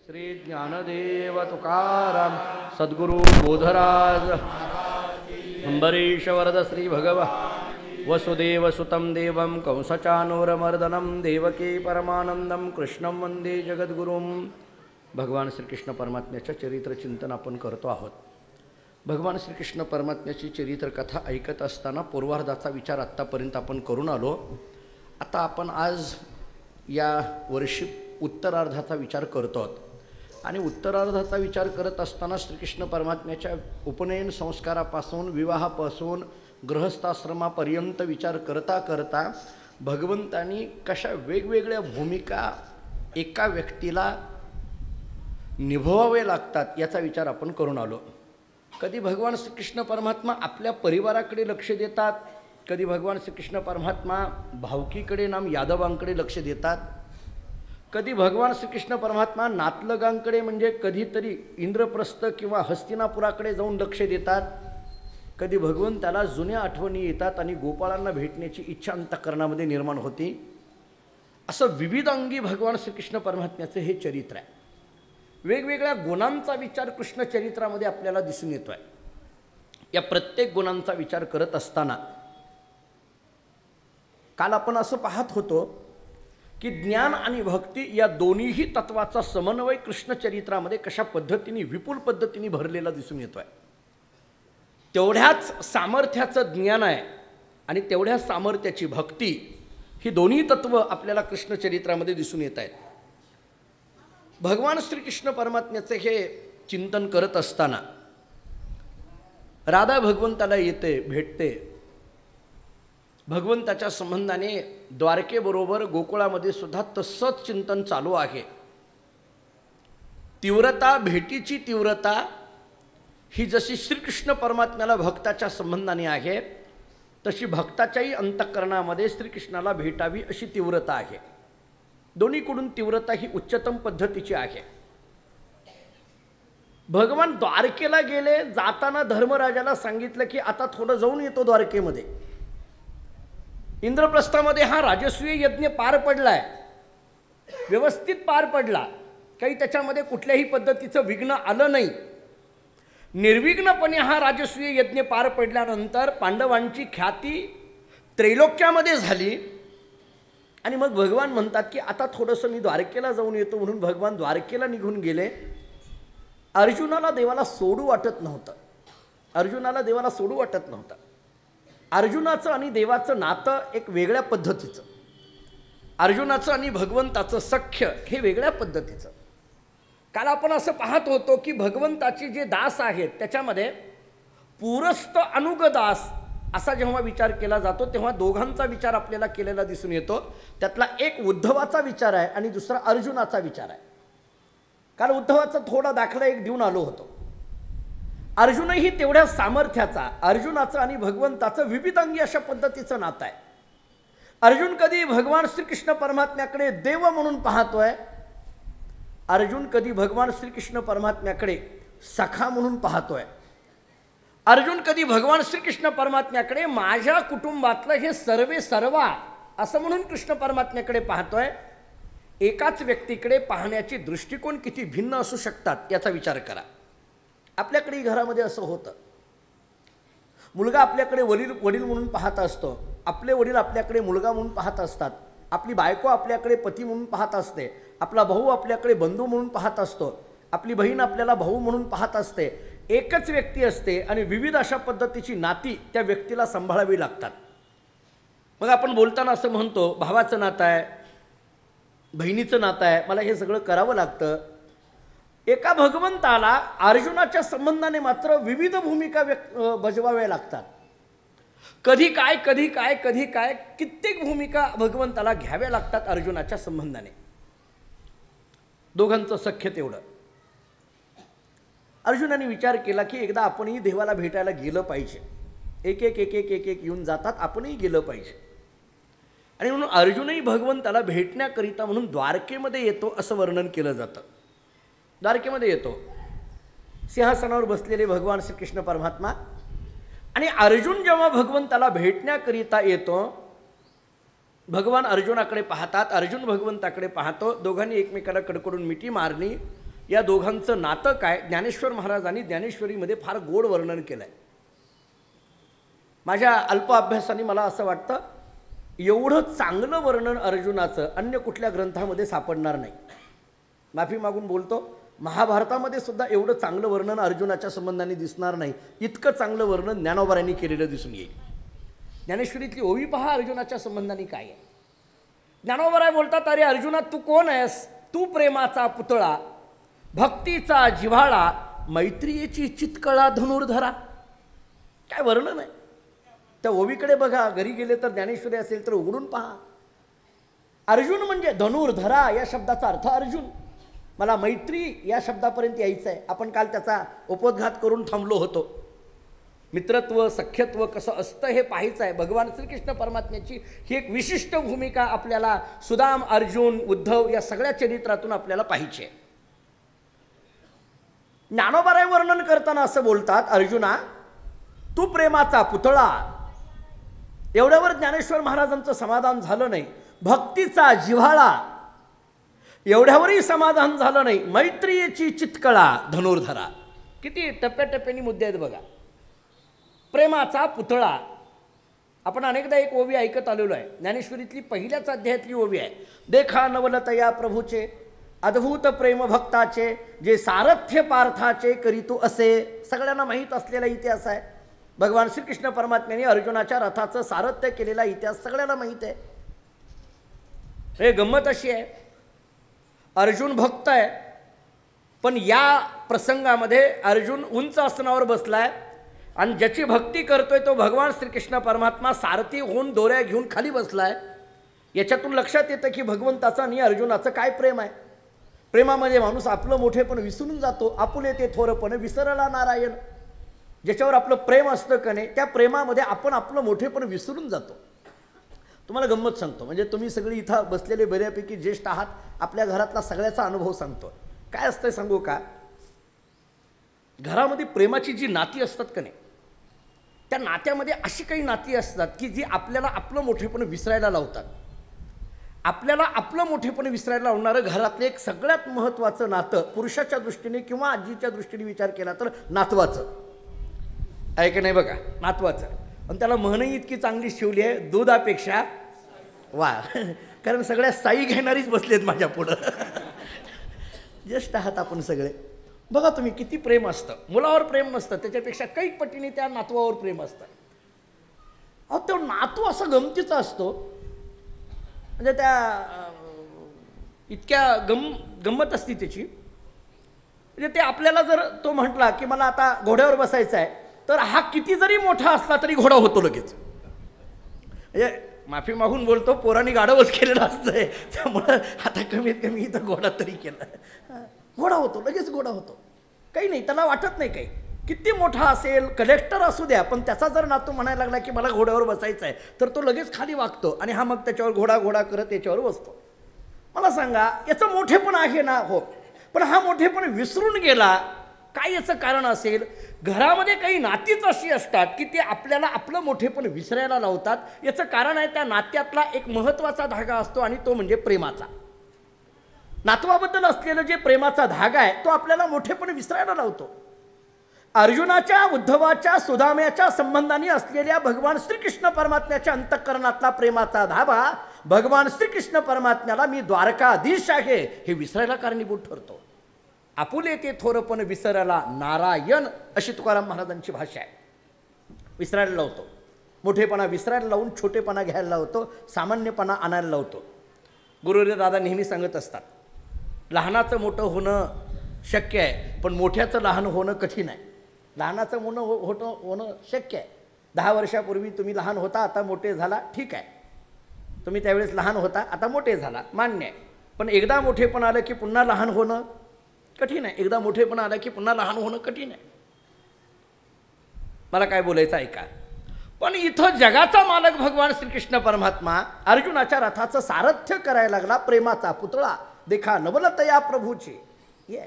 श्री ज्ञानदेव तुकाराम सद्गुरु बोधराज अंबरीश वरद श्री भगव वसुदेव सुतं देवं कंसचानूरमर्दनं देवकी परमानंदं कृष्णं वंदे जगद्गुरुं। भगवान श्रीकृष्ण परमात्म्याच्या चरित्र चिंतन आपण करतो आहोत। भगवान श्रीकृष्ण परमात्म्याची चरित्र कथा ऐकत असताना पूर्वार्धाचा विचार आत्तापर्यंत आपण करून आलो। आता आपण आज या वर्षी उत्तरार्धाचा विचार करतो आहोत आणि उत्तरार्धाचा विचार करत असताना श्रीकृष्ण परमात्म्याच्या उपनयन संस्कारापासून विवाहापासून गृहस्थाश्रमापर्यंत विचार करता करता भगवंतांनी कशा वेगवेगळ्या भूमिका एका व्यक्तीला निभवावे लागतात याचा विचार आपण करून आलो। कधी भगवान श्रीकृष्ण परमात्मा आपल्या परिवाराकडे लक्ष देतात, कधी भगवान श्रीकृष्ण परमात्मा भावकीकडे नाम यादवांकडे लक्ष देतात, कधी भगवान श्रीकृष्ण परमात्मा नातलगांकडे म्हणजे कधीतरी इंद्रप्रस्थ किंवा हस्तिनापुराकडे जाऊन लक्ष देतात, कधी भगवंताला जुन्या आठवणी येतात आणि गोपाळांना भेटण्याची इच्छा अंतःकरणामध्ये निर्माण होती। असं विविधांगी भगवान श्रीकृष्ण परमात्म्याचं हे चरित्र आहे। वेगवेगळ्या गुणांचा विचार कृष्ण चरित्रामध्ये आपल्याला दिसून येतो आहे। या प्रत्येक गुणांचा विचार करत असताना काल आपण असं पाहत होतो की ज्ञान आणि भक्ती या दोन्हीही तत्वाचा समन्वय कृष्ण चरित्रामध्ये कशा पद्धतीने विपुल पद्धतीने भरलेला दिसून येतो आहे। तेवढ्याच सामर्थ्याचं ज्ञान आहे आणि तेवढ्या सामर्थ्याची भक्ती, ही दोन्ही तत्व आपल्याला कृष्ण चरित्रामध्ये दिसून येत आहेत। भगवान श्रीकृष्ण परमात्म्याचे हे चिंतन करत असताना राधा भगवंताला येते, भेटते। भगवंताच्या संबंधाने द्वारकेबरोबर गोकुळामध्ये सुद्धा तसंच चिंतन चालू आहे। तीव्रता, भेटीची तीव्रता ही जशी श्रीकृष्ण परमात्म्याला भक्ताच्या संबंधाने आहे तशी भक्ताच्याही अंतःकरणामध्ये श्रीकृष्णाला भेटावी अशी तीव्रता आहे। दोन्हीकडून तीव्रता ही उच्चतम पद्धतीची आहे। भगवान द्वारकेला गेले, जाताना धर्मराजाला सांगितलं की आता थोडं जाऊन येतो द्वारकेमध्ये। इंद्रप्रस्थामध्ये हा राजसूय यज्ञ पार पडलाय, व्यवस्थित पार पडला, काही त्याच्यामध्ये कुठल्याही पद्धतीचं विघ्न आलं नाही। निर्विघ्नपणे हा राजसूय यज्ञ पार पडल्यानंतर पांडवांची ख्याती त्रैलोक्यामध्ये झाली आणि मग भगवान म्हणतात की आता थोडंसं मी द्वारकेला जाऊन येतो, म्हणून भगवान द्वारकेला निघून गेले। अर्जुनाला देवाला सोडू वाटत नव्हतं, अर्जुनाला देवाला सोडू वाटत नव्हतं। अर्जुनाचं आणि देवाचं नातं एक वेगळ्या पद्धतीचं, अर्जुनाचं आणि भगवंताचं सख्य हे वेगळ्या पद्धतीचं। काल आपण असं पाहत होतो की भगवंताचे जे दास आहेत त्याच्यामध्ये पुरस्त अनुगदास असा जेव्हा विचार केला जातो तेव्हा दोघांचा विचार आपल्याला केलेला दिसून येतो। त्यातला एक उद्धवाचा विचार आहे आणि दुसरा अर्जुनाचा विचार आहे। काल उद्धवाचा थोडा दाखला एक देऊन आलो होतो। अर्जुनही तेवढ्या सामर्थ्याचा, अर्जुनाचं आणि भगवंताचं विविधांगी अशा पद्धतीचं नातं आहे। अर्जुन कधी भगवान श्रीकृष्ण परमात्म्याकडे देव म्हणून पाहतोय, अर्जुन कधी भगवान श्रीकृष्ण परमात्म्याकडे सखा म्हणून पाहतोय, अर्जुन कधी भगवान श्रीकृष्ण परमात्म्याकडे माझ्या कुटुंबातलं हे सर्वे सर्वा असं म्हणून कृष्ण परमात्म्याकडे पाहतोय। एकाच व्यक्तीकडे पाहण्याचे दृष्टिकोन किती भिन्न असू शकतात याचा विचार करा। आपल्याकडे घरामध्ये असं होतं, मुलगा आपल्याकडे वडील म्हणून पाहत असतो, आपले वडील आपल्याकडे मुलगा म्हणून पाहत असतात, आपली बायको आपल्याकडे पती म्हणून पाहत असते, आपला भाऊ आपल्याकडे बंधू म्हणून पाहत असतो, आपली बहीण आपल्याला भाऊ म्हणून पाहत असते। एकच व्यक्ती असते आणि विविध अशा पद्धतीची नाती त्या व्यक्तीला सांभाळावी लागतात। मग आपण बोलताना असं म्हणतो भावाचं नातं आहे, बहिणीचं नातं आहे, मला हे सगळं करावं लागतं। एका भगवंताला अर्जुनाच्या संबंधाने मात्र विविध भूमिका बजवाव्या लागतात। कधी काय कधी काय कधी काय कित्येक भूमिका भगवंताला घ्याव्या लागतात अर्जुनाच्या संबंधाने। दोघांचं सख्य तेवढं। अर्जुनाने विचार केला की एकदा आपणही देवाला भेटायला गेलं पाहिजे। एक एक एक एक एक एक येऊन जातात, आपणही गेलं पाहिजे। आणि म्हणून अर्जुनही भगवंताला भेटण्याकरिता म्हणून द्वारकेमध्ये येतो असं वर्णन केलं जातं। द्वारकेमध्ये येतो, सिंहासनावर बसलेले भगवान श्रीकृष्ण परमात्मा, आणि अर्जुन जेव्हा भगवंताला भेटण्याकरिता येतो भगवान अर्जुनाकडे पाहतात, अर्जुन भगवंताकडे पाहतो, दोघांनी एकमेकाला कडकडून मिठी मारली। या दोघांचं नातं काय, ज्ञानेश्वर महाराजांनी ज्ञानेश्वरीमध्ये फार गोड वर्णन केलं आहे. माझ्या अल्प अभ्यासाने मला असं वाटतं एवढं चांगलं वर्णन अर्जुनाचं अन्य कुठल्या ग्रंथामध्ये सापडणार नाही. माफी मागून बोलतो, महाभारतामध्ये सुद्धा एवढं चांगलं वर्णन अर्जुनाच्या संबंधाने दिसणार नाही. इतकं चांगलं वर्णन ज्ञानोबारांनी केलेलं दिसून येईल. ज्ञानेश्वरीतली ओवी पहा अर्जुनाच्या संबंधाने काय आहे. ज्ञानोबाराय बोलतात, अरे अर्जुना तू कोण आहेस, तू प्रेमाचा पुतळा, भक्तीचा जिव्हाळा, मैत्रियेची चितकळा धनुर्धरा. काय वर्णन आहे. त्या ओवीकडे बघा, घरी गेले तर ज्ञानेश्वरी असेल तर उघडून पहा. अर्जुन म्हणजे धनुर्धरा या शब्दाचा अर्थ अर्जुन. मला मैत्री या शब्दापर्यंत यायचं आहे. आपण काल त्याचा उपोद्घात करून थांबलो होतो. मित्रत्व सख्यत्व कसं असतं हे पाहायचं आहे. भगवान श्रीकृष्ण परमात्म्याची ही एक विशिष्ट भूमिका आपल्याला सुदाम, अर्जुन, उद्धव या सगळ्या चरित्रातून आपल्याला पाहिजे. ज्ञानोबाराय वर्णन करताना असं बोलतात, अर्जुना तू प्रेमाचा पुतळा. एवढ्यावर ज्ञानेश्वर महाराजांचं समाधान झालं नाही. भक्तीचा जिव्हाळा, एवढ्यावरही समाधान झालं नाही. मैत्रियेची चितकळा धनुर्धरा. किती टप्प्याटप्प्याने मुद्दे आहेत बघा. प्रेमाचा पुतळा. आपण अनेकदा एक ओवी ऐकत आलेलो आहे. ज्ञानेश्वरीतली पहिल्याच अध्यायातली ओवी आहे. देखा नवलतया प्रभूचे, अद्भुत प्रेम भक्ताचे, जे सारथ्य पार्थाचे करीतू असे. सगळ्यांना माहीत असलेला इतिहास आहे. भगवान श्रीकृष्ण परमात्म्याने अर्जुनाच्या रथाचं सारथ्य केलेला इतिहास सगळ्यांना माहीत आहे. हे गंमत अशी आहे, अर्जुन भक्त आहे, पण या प्रसंगामध्ये अर्जुन उंच आसनावर बसलाय आणि ज्याची भक्ती करतोय तो भगवान श्रीकृष्ण परमात्मा सारथी होऊन दोऱ्या घेऊन खाली बसलाय. याच्यातून लक्षात येतं की भगवंताचं आणि अर्जुनाचं काय प्रेम आहे. प्रेमामध्ये माणूस आपलं मोठेपण विसरून जातो. आपुले ते थोरपण विसरला नारायण. ज्याच्यावर आपलं प्रेम असतं का नाही, त्या प्रेमामध्ये आपण आपलं मोठेपण विसरून जातो. तुम्हाला गंमत सांगतो, म्हणजे तुम्ही सगळे इथं बसलेले बऱ्यापैकी ज्येष्ठ आहात, आपल्या घरातला सगळ्याचा अनुभव सांगतो. काय असतं सांगू का, घरामध्ये प्रेमाची जी नाती असतात का नाही, त्या नात्यामध्ये अशी काही नाती असतात की जी आपल्याला आपलं मोठेपण विसरायला लावतात. आपल्याला आपलं मोठेपण विसरायला लावणारं घरातलं एक सगळ्यात महत्त्वाचं नातं पुरुषाच्या दृष्टीने किंवा आजीच्या दृष्टीने विचार केला तर नातवाचं आहे की नाही बघा. नातवाचं. आणि त्याला म्हणही इतकी चांगली शिवली आहे, दुधापेक्षा वा. कारण सगळ्या साई घेणारीच बसलेत माझ्या पुढं. ज्येष्ठ आहात आपण सगळे. बघा तुम्ही किती प्रेम असतं. मुलावर प्रेम नसतं, त्याच्यापेक्षा काही पटीने त्या नातवावर प्रेम असतं. अहो तो नातू असा गमतीचा असतो, म्हणजे त्या इतक्या गंमत असती त्याची. म्हणजे ते आपल्याला जर तो म्हटला की मला आता घोड्यावर बसायचं आहे, तर हा किती जरी मोठा असला तरी घोडा होतो लगेच. म्हणजे माफी मागून बोलतो, पोरांनी गाढवच केलेलं असतंय, त्यामुळं आता कमीत कमी इथं घोडा तरी केला. घोडा होतो, लगेच घोडा होतो. काही नाही, त्याला वाटत नाही काही. किती मोठा असेल, कलेक्टर असू द्या, पण त्याचा जर नातू म्हणायला लागला की मला घोड्यावर बसायचं आहे, तर तो लगेच खाली वागतो आणि हा मग त्याच्यावर घोडा घोडा करत याच्यावर बसतो. मला सांगा, याचं मोठेपण आहे ना, हो, पण हा मोठेपण विसरून गेला. काय याचं कारण असेल? घरामध्ये काही नातीच अशी असतात की ते आपल्याला आपलं मोठेपण विसरायला लावतात. याचं कारण आहे त्या नात्यातला एक महत्त्वाचा धागा असतो आणि तो म्हणजे प्रेमाचा. नातवाबद्दल असलेलं जे प्रेमाचा धागा आहे तो आपल्याला मोठेपण विसरायला लावतो. अर्जुनाच्या, उद्धवाच्या, सुदाम्याच्या संबंधाने असलेल्या भगवान श्रीकृष्ण परमात्म्याच्या अंतःकरणातला प्रेमाचा धागा भगवान श्रीकृष्ण परमात्म्याला मी द्वारकाधीश आहे हे विसरायला कारणीभूत ठरतो. आपुले ते थोरपण विसरायला नारायण, अशी तुकाराम महाराजांची भाषा आहे. विसरायला लावतो. मोठेपणा विसरायला लावून छोटेपणा घ्यायला लावतो, सामान्यपणा आणायला लावतो. गुरुदेव दादा नेहमी सांगत असतात, लहानाचं मोठं होणं शक्य आहे, पण मोठ्याचं लहान होणं कठीण आहे. लहानाचं होणं शक्य आहे. 10 वर्षापूर्वी तुम्ही लहान होता, आता मोठे झाला, ठीक आहे. तुम्ही त्यावेळेस लहान होता, आता मोठे झाला, मान्य आहे. पण एकदा मोठेपण आलं की पुन्हा लहान होणं कठीण आहे. एकदा मोठेपण आलं की पुन्हा लहान होणं कठीण आहे. मला काय बोलायचं ऐका. पण इथं जगाचा मालक भगवान श्रीकृष्ण परमात्मा अर्जुनाच्या रथाचं सारथ्य करायला लागला. प्रेमाचा पुतळा देखा नवलतया प्रभूची. ये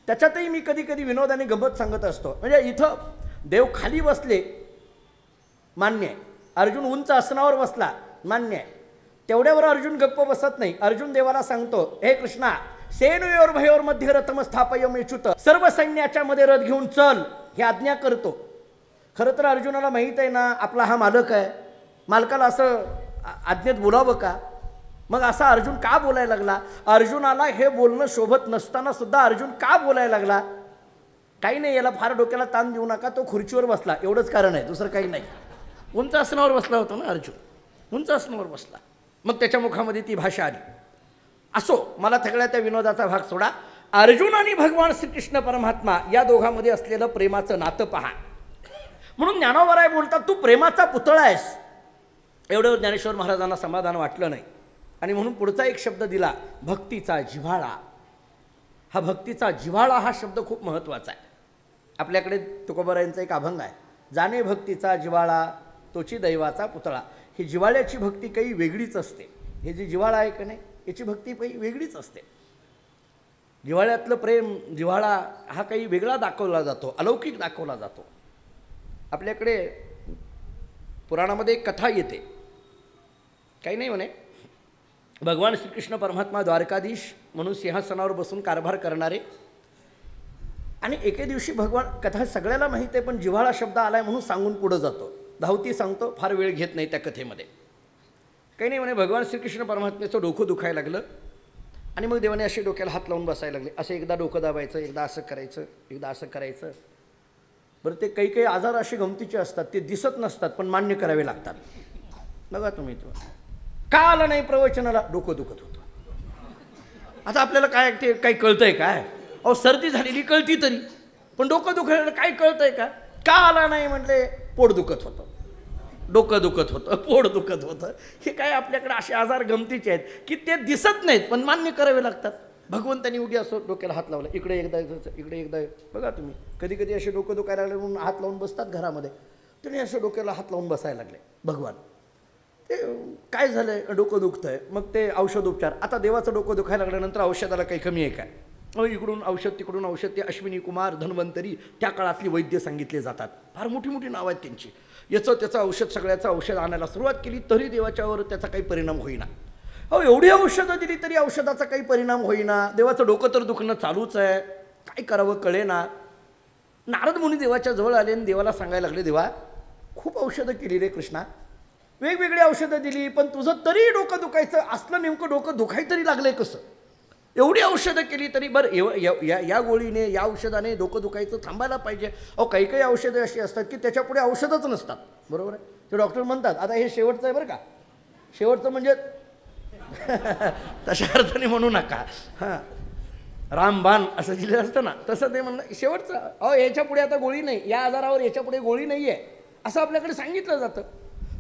त्याच्यातही मी कधी कधी विनोदाने गंमत सांगत असतो. म्हणजे इथं देव खाली बसले, मान्य आहे. अर्जुन उंच आसनावर बसला, मान्य आहे. तेवढ्यावर अर्जुन गप्प बसत नाही. अर्जुन देवाला सांगतो, हे कृष्णा, सेनयोर भयोर मध्ये रथम स्थापयम इच्छुत, सर्व सैन्याच्या मध्ये रथ घेऊन चल ही आज्ञा करतो. खरं तर अर्जुनाला माहीत आहे ना आपला हा मालक आहे, मालकाला असं आज्ञेत बोलावं का? मग असा अर्जुन का बोलायला लागला? अर्जुनाला हे बोलणं शोभत नसताना सुद्धा अर्जुन का बोलायला लागला? काही नाही, याला फार डोक्याला ताण देऊ नका, तो खुर्चीवर बसला एवढंच कारण आहे, दुसरं काही नाही. उंच आसनावर बसला होता ना अर्जुन, उंच आसनावर बसला. मग त्याच्या मुखामध्ये ती भाषा आली. असो, मला सगळ्या त्या विनोदाचा भाग सोडा. अर्जुन आणि भगवान श्रीकृष्ण परमात्मा या दोघांमध्ये असलेलं प्रेमाचं नातं पहा. म्हणून ज्ञानोबराय बोलतात, तू प्रेमाचा पुतळा आहेस. एवढं ज्ञानेश्वर महाराजांना समाधान वाटलं नाही आणि म्हणून पुढचा एक शब्द दिला, भक्तीचा जिव्हाळा. हा भक्तीचा जिव्हाळा हा शब्द खूप महत्त्वाचा आहे. आपल्याकडे तुकोबारायांचा एक अभंग आहे, जाणे भक्तीचा जिव्हाळा तोची दैवाचा पुतळा. ही जिव्हाळ्याची भक्ती काही वेगळीच असते. हे जी जिव्हाळा आहे का नाही, याची भक्ती काही वेगळीच असते. जिव्हाळ्यातलं प्रेम, जिव्हाळा हा काही वेगळा दाखवला जातो, अलौकिक दाखवला जातो. आपल्याकडे पुराणामध्ये एक कथा येते, काही नाही म्हणे, भगवान श्रीकृष्ण परमात्मा द्वारकाधीश म्हणून सिंहासनावर बसून कारभार करणारे, आणि एके दिवशी भगवान, कथा सगळ्याला माहीत आहे पण जिव्हाळा शब्द आलाय म्हणून सांगून पुढं जातो, धावती सांगतो, फार वेळ घेत नाही त्या कथेमध्ये. काही नाही म्हणे, भगवान श्रीकृष्ण परमात्म्याचं डोकं दुखायला लागलं आणि मग देवाने असे डोक्याला हात लावून बसायला लागले. असं एकदा डोकं दाबायचं, एकदा असं करायचं, एकदा असं करायचं. बरं, ते काही काही आजार असे गमतीचे असतात, ते दिसत नसतात पण मान्य करावे लागतात. बघा तुम्ही, तो का आला नाही प्रवचनाला? डोकं दुखत होतं. आता आपल्याला काय ते काही कळतंय काय? अहो, सर्दी झालेली कळती तरी, पण डोकं दुखायला काय कळतंय का? का आला नाही म्हटले? पोट दुखत होतं, डोकं दुखत होतं, पोट दुखत होतं. हे काय आपल्याकडे असे आजार गमतीचे आहेत की ते दिसत नाहीत पण मान्य करावे लागतात. भगवंतांनी उगी असं डोक्याला हात लावला, इकडे एकदा इकडे एकदा. बघा तुम्ही, कधी कधी असे डोकं दुखायला लागले म्हणून हात लावून बसतात घरामध्ये, तुम्ही असं डोक्याला हात लावून बसायला लागले. भगवान, ते काय झालंय? डोकं दुखतंय. मग ते औषध उपचार. आता देवाचं डोकं दुखायला लागल्यानंतर औषधाला काही कमी आहे काय? इकडून औषध, तिकडून औषध. ते अश्विनी कुमार, धन्वंतरी त्या काळातली वैद्य सांगितले जातात, फार मोठी मोठी नावं आहेत त्यांची. याचं त्याचं औषध, सगळ्याचं औषध आणायला सुरुवात केली तरी देवाच्यावर त्याचा काही परिणाम होईना. अहो, एवढी औषधं दिली तरी औषधाचा काही परिणाम होईना. देवाचं डोकं तर दुखणं चालूच आहे, काय करावं कळेना. नारद मुनी देवाच्या जवळ आले आणि देवाला सांगायला लागले, देवा खूप औषधं केली रे कृष्णा, वेगवेगळी औषधं दिली, पण तुझं तरी डोकं दुखायचं असलं, नेमकं डोकं दुखाय तरी लागलंय कसं? एवढी औषधं केली तरी बरं या गोळीने, या औषधाने डोकं दुखायचं थांबायला पाहिजे. अहो, काही काही औषधं अशी असतात की त्याच्यापुढे औषधच नसतात, बरोबर आहे? ते डॉक्टर म्हणतात आता हे शेवटचं आहे बरं का, शेवटचं म्हणजे तशा अर्थाने म्हणू नका. हां, रामबाण असं दिलेलं असतं ना, तसं ते म्हणणं शेवटचं. अहो, याच्या पुढे आता गोळी नाही, या आजारावर याच्या पुढे गोळी नाही आहे असं आपल्याकडे सांगितलं जातं.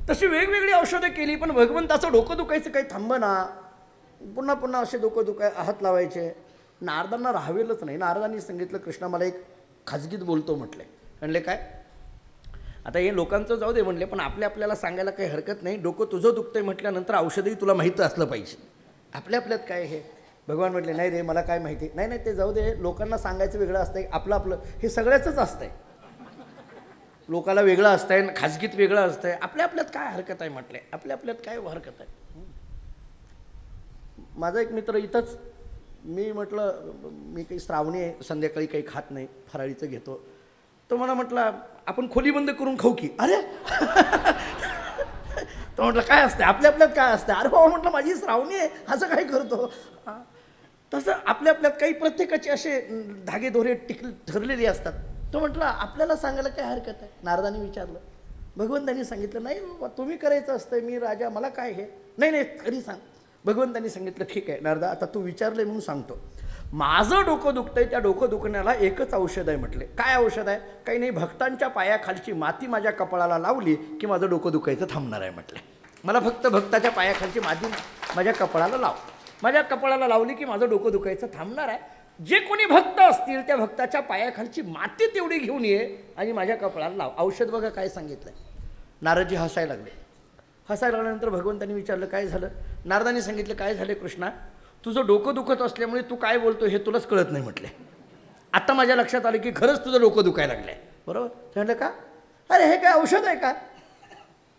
तशी वेगवेगळी औषधं केली पण भगवंताचं डोकं दुखायचं काही थांबना. पुन्हा पुन्हा असे डोकं हात लावायचे. नारदांना राहावेलच नाही. नारदांनी सांगितलं, कृष्णा मला एक खाजगीत बोलतो म्हटले. म्हणले काय? आता हे लोकांचं जाऊ दे म्हणले, पण आपल्याला सांगायला काही हरकत नाही. डोकं तुझं दुखतंय म्हटल्यानंतर औषधही तुला माहीत असलं पाहिजे. आपल्यात काय हे? भगवान म्हटले, नाही रे मला काय माहिती नाही, ते जाऊ दे. लोकांना सांगायचं वेगळं असतंय, आपलं हे सगळ्याचंच असतंय. लोकाला वेगळं असतंय, खाजगीत वेगळं असतंय. आपल्यात काय हरकत आहे म्हटले, आपल्यात काय हरकत आहे? माझा एक मित्र इथंच, मी म्हटलं मी काही श्रावणी आहे, संध्याकाळी काही खात नाही, फराळीचं घेतो. तो मला म्हटला, आपण खोली बंद करून खाऊ की? अरे तो म्हटलं काय असतं आपल्यात काय असतं? अरे बाबा म्हटलं, माझी श्रावणी आहे, असं काय करतो? तसं आपल्यात काही प्रत्येकाचे असे धागेदोरे ठरलेले असतात. तो म्हटला, आपल्याला सांगायला काय हरकत आहे? नारदांनी विचारलं. भगवंतांनी सांगितलं, नाही बाबा तुम्ही करायचं असतं, मी राजा, मला काय हे? नाही तरी सांग. भगवंतांनी सांगितलं, ठीक आहे नारदा, आता तू विचारलंय म्हणून सांगतो. माझं डोकं दुखतंय, त्या डोकं दुखण्याला एकच औषध आहे म्हटले. काय औषध आहे? काही नाही, भक्तांच्या पायाखालची माती माझ्या कपाळाला लावली की माझं डोकं दुखायचं थांबणार आहे म्हटले. मला फक्त भक्ताच्या पायाखालची माती माझ्या कपाळाला लाव. माझ्या कपाळाला लावली की माझं डोकं दुखायचं थांबणार आहे. जे कोणी भक्त असतील त्या भक्ताच्या पायाखालची माती तेवढी घेऊन ये आणि माझ्या कपाळाला लाव. औषध बघा काय सांगितलं. नारदजी हसायला लागले. हसायला लागल्यानंतर भगवंतांनी विचारलं, काय झालं? नारदांनी सांगितलं, काय झालं कृष्णा, तुझं डोकं दुखत असल्यामुळे तू काय बोलतो हे तुलाच कळत नाही म्हटले. आता माझ्या लक्षात आलं की खरंच तुझं डोकं दुखायला लागलंय. बरोबर? म्हटलं का? अरे हे काय औषध आहे का?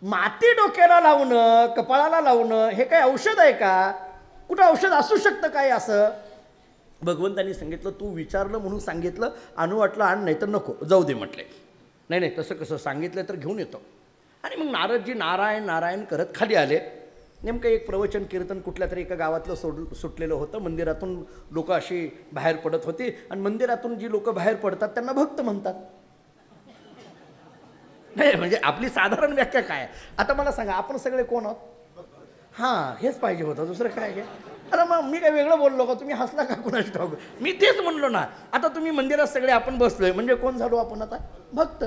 माती डोक्याला लावणं, कपाळाला लावणं हे काय औषध आहे का? कुठं औषध असू शकतं काय असं? भगवंतांनी सांगितलं तू विचारलं म्हणून सांगितलं, आणू वाटलं आण, नाही तर नको, जाऊ दे म्हटले. नाही नाही तसं कसं, सांगितलं तर घेऊन येतो. आणि मग नारदजी नारायण नारायण करत खाली आले. नेमकं एक प्रवचन कीर्तन कुठल्या तरी एका गावातलं सुटलेलं होतं. मंदिरातून लोक अशी बाहेर पडत होती आणि मंदिरातून जी लोक बाहेर पडतात त्यांना भक्त म्हणतात. नाही म्हणजे आपली साधारण व्याख्या काय. आता मला सांगा आपण सगळे कोण आहोत. हां हेच पाहिजे होतं, दुसरं काय आहे. अरे मग मी काय वेगळं बोललो का, तुम्ही हसला का कुणाच ठाऊक. मी तेच म्हणलो ना. आता तुम्ही मंदिरात सगळे आपण बसलोय म्हणजे कोण झालो आपण आता, भक्त.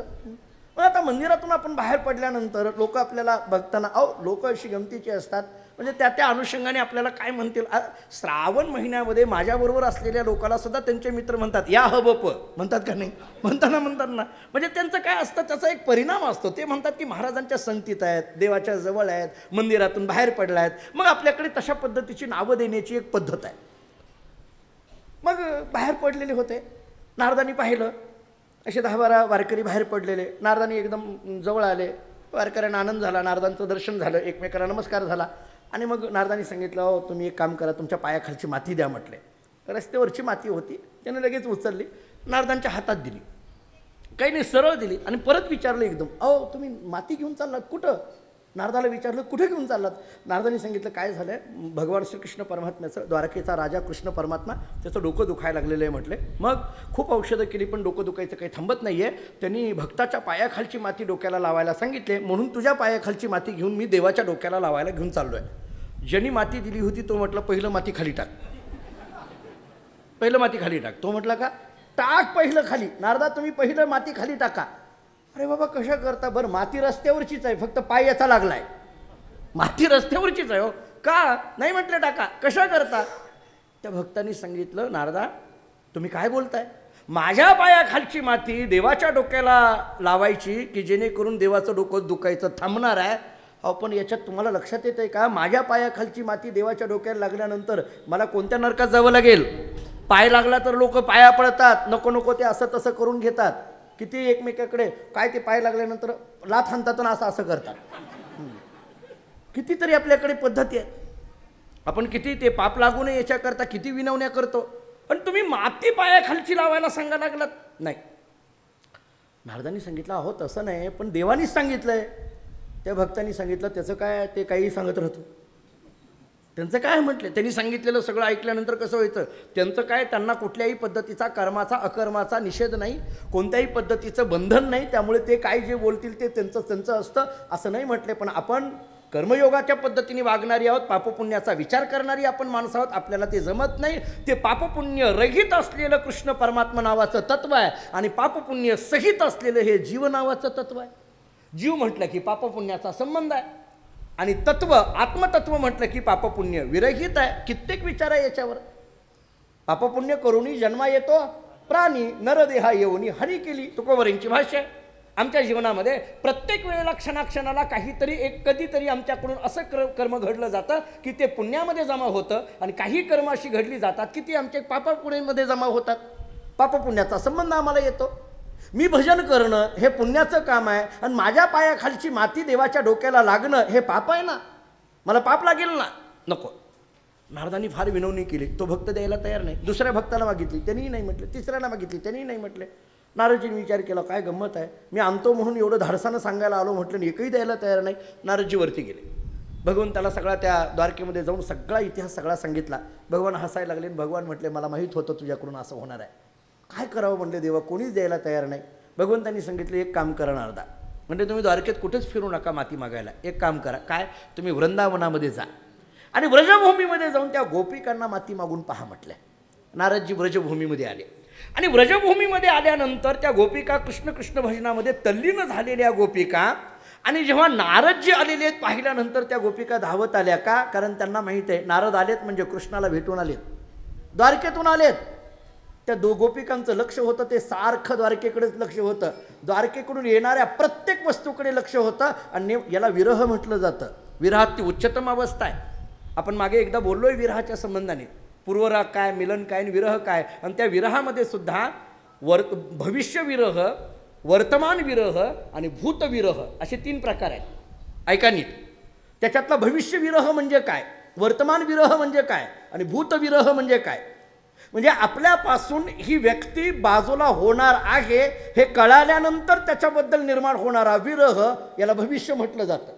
मग आता मंदिरातून आपण बाहेर पडल्यानंतर लोक आपल्याला बघताना, लोक अशी गमतीची असतात म्हणजे त्या त्या अनुषंगाने आपल्याला काय म्हणतील. श्रावण महिन्यामध्ये माझ्याबरोबर असलेल्या लोकांना सुद्धा त्यांचे मित्र म्हणतात, या हबप म्हणतात का नाही, म्हणतात ना. म्हणजे त्यांचं काय असतं, त्याचा एक परिणाम असतो. ते म्हणतात की महाराजांच्या संगतीत आहेत, देवाच्या जवळ आहेत, मंदिरातून बाहेर पडला आहेत. मग आपल्याकडे तशा पद्धतीची नावं देण्याची एक पद्धत आहे. मग बाहेर पडलेले होते. नारदांनी पाहिलं असे 10-12 वारकरी बाहेर पडलेले. नारदांनी एकदम जवळ आले. वारकऱ्यांना आनंद झाला, नारदांचं दर्शन झालं, एकमेकांना नमस्कार झाला. आणि मग नारदांनी सांगितलं, तुम्ही एक काम करा, तुमच्या पायाखालची माती द्या म्हटले. रस्त्यावरची माती होती, त्याने लगेच उचलली, नारदांच्या हातात दिली. काही नाही सरळ दिली आणि परत विचारलं एकदम, तुम्ही माती घेऊन चाललात कुठं. नारदाला विचारलं कुठे घेऊन चाललात. नारदांनी सांगितलं काय झालं आहे, भगवान श्रीकृष्ण परमात्म्याचं, द्वारकेचा राजा कृष्ण परमात्मा, त्याचं डोकं दुखायला लागलेलं आहे म्हटले. मग खूप औषधं केली पण डोकं दुखायचं काही थांबत नाही आहे. त्यांनी भक्ताच्या पायाखालची माती डोक्याला लावायला सांगितले, म्हणून तुझ्या पायाखालची माती घेऊन मी देवाच्या डोक्याला लावायला घेऊन चाललो आहे. ज्यांनी माती दिली होती तो म्हटलं पहिलं माती खाली टाक, पहिलं माती खाली टाक. तो म्हटला का, टाक पहिलं खाली. नारदा तुम्ही पहिलं माती खाली टाका. अरे बाबा कशा करता, बरं माती रस्त्यावरचीच आहे, फक्त पाय याचा लागलाय. माती रस्त्यावरचीच आहे हो का, नाही म्हटलं टाका, कशा करता. त्या भक्तांनी सांगितलं, नारदा तुम्ही काय बोलताय, माझ्या पायाखालची माती देवाच्या डोक्याला लावायची की जेणेकरून देवाचं डोकं दुखायचं थांबणार आहे. पण याच्यात तुम्हाला लक्षात येत आहे का, माझ्या पायाखालची माती देवाच्या डोक्याला लागल्यानंतर मला कोणत्या नरकात जावं लागेल. पाय लागला तर लोक पाया पडतात, नको नको ते असं तसं करून घेतात. किती एकमेकाकडे काय ते पाय लागल्यानंतर लाथ हाणतात आणि असं करतात. कितीतरी आपल्याकडे पद्धती आहेत. आपण किती ते पाप लागू नये याच्याकरता किती विनवण्या करतो, पण तुम्ही माती पायाखालची लावायला सांगा लागलात. नाही, नारदांनी सांगितलं अहो तसं नाही, पण देवानीच सांगितलंय. त्या भक्तांनी सांगितलं त्याचं काय, ते काही सांगत राहतो. त्यांचं काय म्हटलं, त्यांनी सांगितलेलं सगळं ऐकल्यानंतर कसं व्हायचं. त्यांचं काय, त्यांना कुठल्याही पद्धतीचा कर्माचा अकर्माचा निषेध नाही, कोणत्याही पद्धतीचं बंधन नाही, त्यामुळे ते काय जे बोलतील ते त्यांचं असतं असं नाही म्हटले. पण आपण कर्मयोगाच्या पद्धतीने वागणारी आहोत, पापपुण्याचा विचार करणारी आपण माणसं आहोत. आपल्याला ते जमत नाही. ते पापपुण्य रहित असलेलं कृष्ण परमात्मा नावाचं तत्व आहे आणि पापपुण्य सहित असलेलं हे जीव नावाचं तत्व आहे. जीव म्हटलं की पापपुण्याचा संबंध आहे आणि तत्व आत्मतत्व म्हटलं की पापपुण्य विरहित आहे. कित्येक विचार आहे याच्यावर. पापपुण्य करूनही जन्मा येतो प्राणी, नरदेहा येऊनी हरी केली, तुकोबरांची भाषा. आमच्या जीवनामध्ये प्रत्येक वेळेला क्षणाक्षणाला काहीतरी एक कधीतरी आमच्याकडून असं कर्म घडलं जातं की ते पुण्यामध्ये जमा होतं आणि काही कर्म अशी घडली जातात की ती आमच्या पापपुण्यामध्ये जमा होतात. पापपुण्याचा संबंध आम्हाला येतो. मी भजन करणं हे पुण्याचं काम आहे आणि माझ्या पायाखालची माती देवाच्या डोक्याला लागणं हे पाप आहे ना, मला पाप लागेल ना, नको. नारदांनी फार विनवणी केली. तो भक्त द्यायला तयार नाही. दुसऱ्या भक्ताला मागितली, त्यांनीही नाही म्हटले. तिसऱ्याला मागितली, त्यांनीही नाही म्हटले. नारदजींनी विचार केला काय गंमत आहे, मी आणतो म्हणून एवढं धाडसानं सांगायला आलो म्हटलं, एकही द्यायला तयार नाही. नारदजी वरती गेले. भगवंताला सगळा त्या द्वारकेमध्ये जाऊन सगळा इतिहास सगळा सांगितला. भगवान हसायला लागले. भगवान म्हटले मला माहीत होतं तुझ्याकडून असं होणार आहे, काय करावं म्हणले देवा, कोणीच द्यायला तयार नाही. भगवंतांनी सांगितलं एक काम करा नारदा, म्हणजे तुम्ही द्वारकेत कुठेच फिरू नका माती मागायला. एक काम करा, काय, तुम्ही वृंदावनामध्ये जा आणि व्रजभूमीमध्ये जाऊन त्या गोपिकांना माती मागून पहा म्हटलं. नारदजी व्रजभूमीमध्ये आले आणि व्रजभूमीमध्ये आल्यानंतर त्या गोपिका कृष्ण कृष्ण भजनामध्ये तल्लीन झालेल्या गोपिका, आणि जेव्हा नारदजी आलेले आहेत पाहिल्यानंतर त्या गोपिका धावत आल्या. का, कारण त्यांना माहीत आहे नारद आलेत म्हणजे कृष्णाला भेटून आलेत, द्वारकेतून आलेत. त्या गोपिकांचं लक्ष होतं ते सारखं द्वारकेकडेच लक्ष होतं. द्वारकेकडून येणाऱ्या प्रत्येक वस्तूकडे लक्ष होतं आणि याला विरह म्हटलं जातं. विरहात ती उच्चतम अवस्था आहे. आपण मागे एकदा बोललोय विरहाच्या संबंधाने, पूर्वराग काय, मिलन काय आणि विरह काय. आणि त्या विरहामध्ये सुद्धा भविष्य विरह, वर्तमान विरह आणि भूतविरह असे 3 प्रकार आहेत. ऐका नीट. त्याच्यातला भविष्य विरह म्हणजे काय, वर्तमान विरह म्हणजे काय आणि भूतविरह म्हणजे काय. म्हणजे आपल्यापासून ही व्यक्ती बाजूला होणार आहे हे कळाल्यानंतर त्याच्याबद्दल निर्माण होणारा विरह याला भविष्य म्हटलं जातं.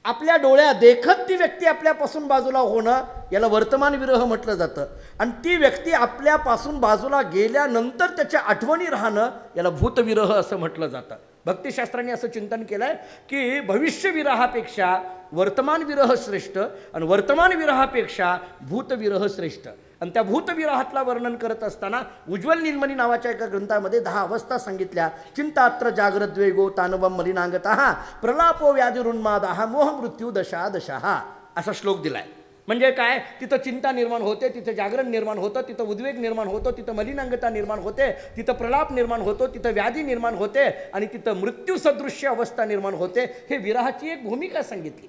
आपल्या डोळ्या देखत ती व्यक्ती आपल्यापासून बाजूला होणं याला वर्तमान विरह म्हटलं जातं. आणि ती व्यक्ती आपल्यापासून बाजूला गेल्यानंतर त्याच्या आठवणी राहणं याला भूतविरह असं म्हटलं जातं. भक्तिशास्त्रांनी असं चिंतन केलं आहे की भविष्यविरहापेक्षा वर्तमान विरह श्रेष्ठ आणि वर्तमान विरहापेक्षा भूतविरह श्रेष्ठ. आणि त्या भूतविरहातला वर्णन करत असताना उज्ज्वल नीलमणी नावाच्या एका ग्रंथामध्ये 10 अवस्था सांगितल्या. चिंतात्र जाग्रद्वेगो तानवम मलिनांगतः प्रलापो व्याधिरुन्मादः मोह मृत्यू दशा दशहा असा श्लोक दिलाय. म्हणजे काय, तिथं चिंता निर्माण होते, तिथं जागरण निर्माण होतं, तिथं उद्वेग निर्माण होतो, तिथं मलिनांगता निर्माण होते, तिथं प्रलाप निर्माण होतो, तिथं व्याधी निर्माण होते आणि तिथं मृत्यू सदृश्य अवस्था निर्माण होते. हे विरहाची एक भूमिका सांगितली.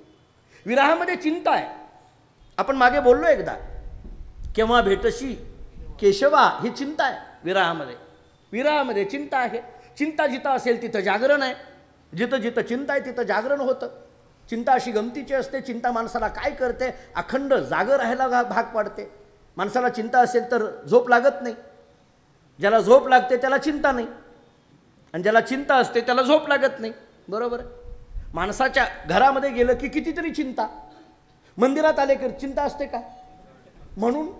विरहामध्ये चिंता आहे. आपण मागे बोललो एकदा, केव्हा भेटशी केशवा, ही चिंता आहे विरहामध्ये. विरहामध्ये चिंता आहे. चिंता जिथं असेल तिथं जागरण आहे. जिथं जिथं चिंता आहे तिथं जागरण होतं. चिंता अशी गमतीची असते. चिंता माणसाला काय करते, अखंड जागं राहायला भाग पाडते. माणसाला चिंता असेल तर झोप लागत नाही. ज्याला झोप लागते त्याला चिंता नाही, आणि ज्याला चिंता असते त्याला झोप लागत नाही. बरोबर आहे. माणसाच्या घरामध्ये गेलं की कितीतरी चिंता. मंदिरात आले की चिंता असते का? म्हणून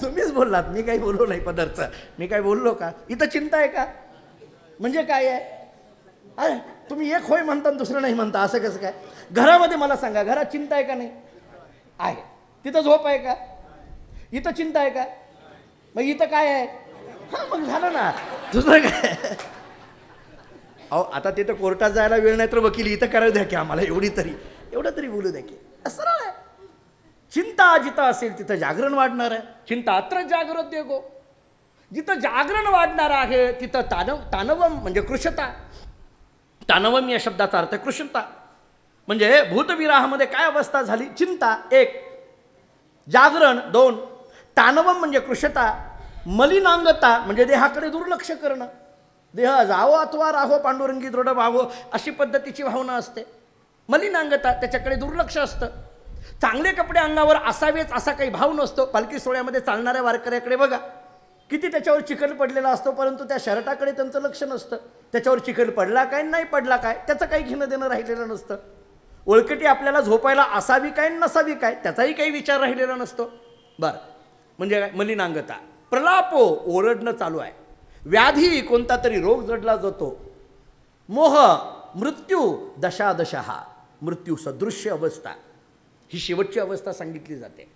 तुम्हीच बोललात, मी काही बोललो नाही. पदार्थ मी काय बोललो का? इथं चिंता आहे का? म्हणजे काय आहे? अरे तुम्ही एक होय म्हणता दुसरं नाही म्हणता, असं कसं काय? घरामध्ये मला सांगा, घरात चिंता आहे का? नाही आहे. तिथं झोप आहे का? इथं चिंता आहे का? मग इथं काय आहे? हां, मग झालं ना, दुसरं काय? अहो आता तिथं कोर्टात जायला वेळ नाही तर वकील इथं करायला द्या की आम्हाला, एवढं तरी बोलू द्या की. सरळ आहे. चिंता जिथं असेल तिथं जागरण वाढणार आहे. चिंता अत्र जागृत देगो. जिथं जागरण वाढणार आहे तिथं तानवम म्हणजे कृशता. तानवम या शब्दाचा अर्थ कृशता. म्हणजे भूतविराहामध्ये काय अवस्था झाली? चिंता 1, जागरण 2, तानवम म्हणजे कृशता, मलिनांगता म्हणजे देहाकडे दुर्लक्ष करणं. देह जावो अथवा राहो पांडुरंगी दृढ व्हावो अशी पद्धतीची भावना असते. मलिनांगता त्याच्याकडे दुर्लक्ष असतं. चांगले कपडे अंगावर असावेच असा काही भाव नसतो. पालखी सोहळ्यामध्ये चालणाऱ्या वारकऱ्याकडे बघा, किती त्याच्यावर चिखल पडलेला असतो, परंतु त्या शर्टाकडे त्यांचं लक्ष नसतं. त्याच्यावर चिखल पडला काय नाही पडला काय त्याचं काही घेणं देणं राहिलेलं नसतं. ओळखटी आपल्याला झोपायला असावी काय नसावी काय त्याचाही काही विचार राहिलेला नसतो. बरं, म्हणजे काय? मलिनांगता. प्रलापो ओरडणं चालू आहे. व्याधी कोणता तरी रोग जडला जातो. मोह मृत्यू दशादशहा मृत्यू सदृश्य अवस्था ही शेवटची अवस्था सांगितली जाते.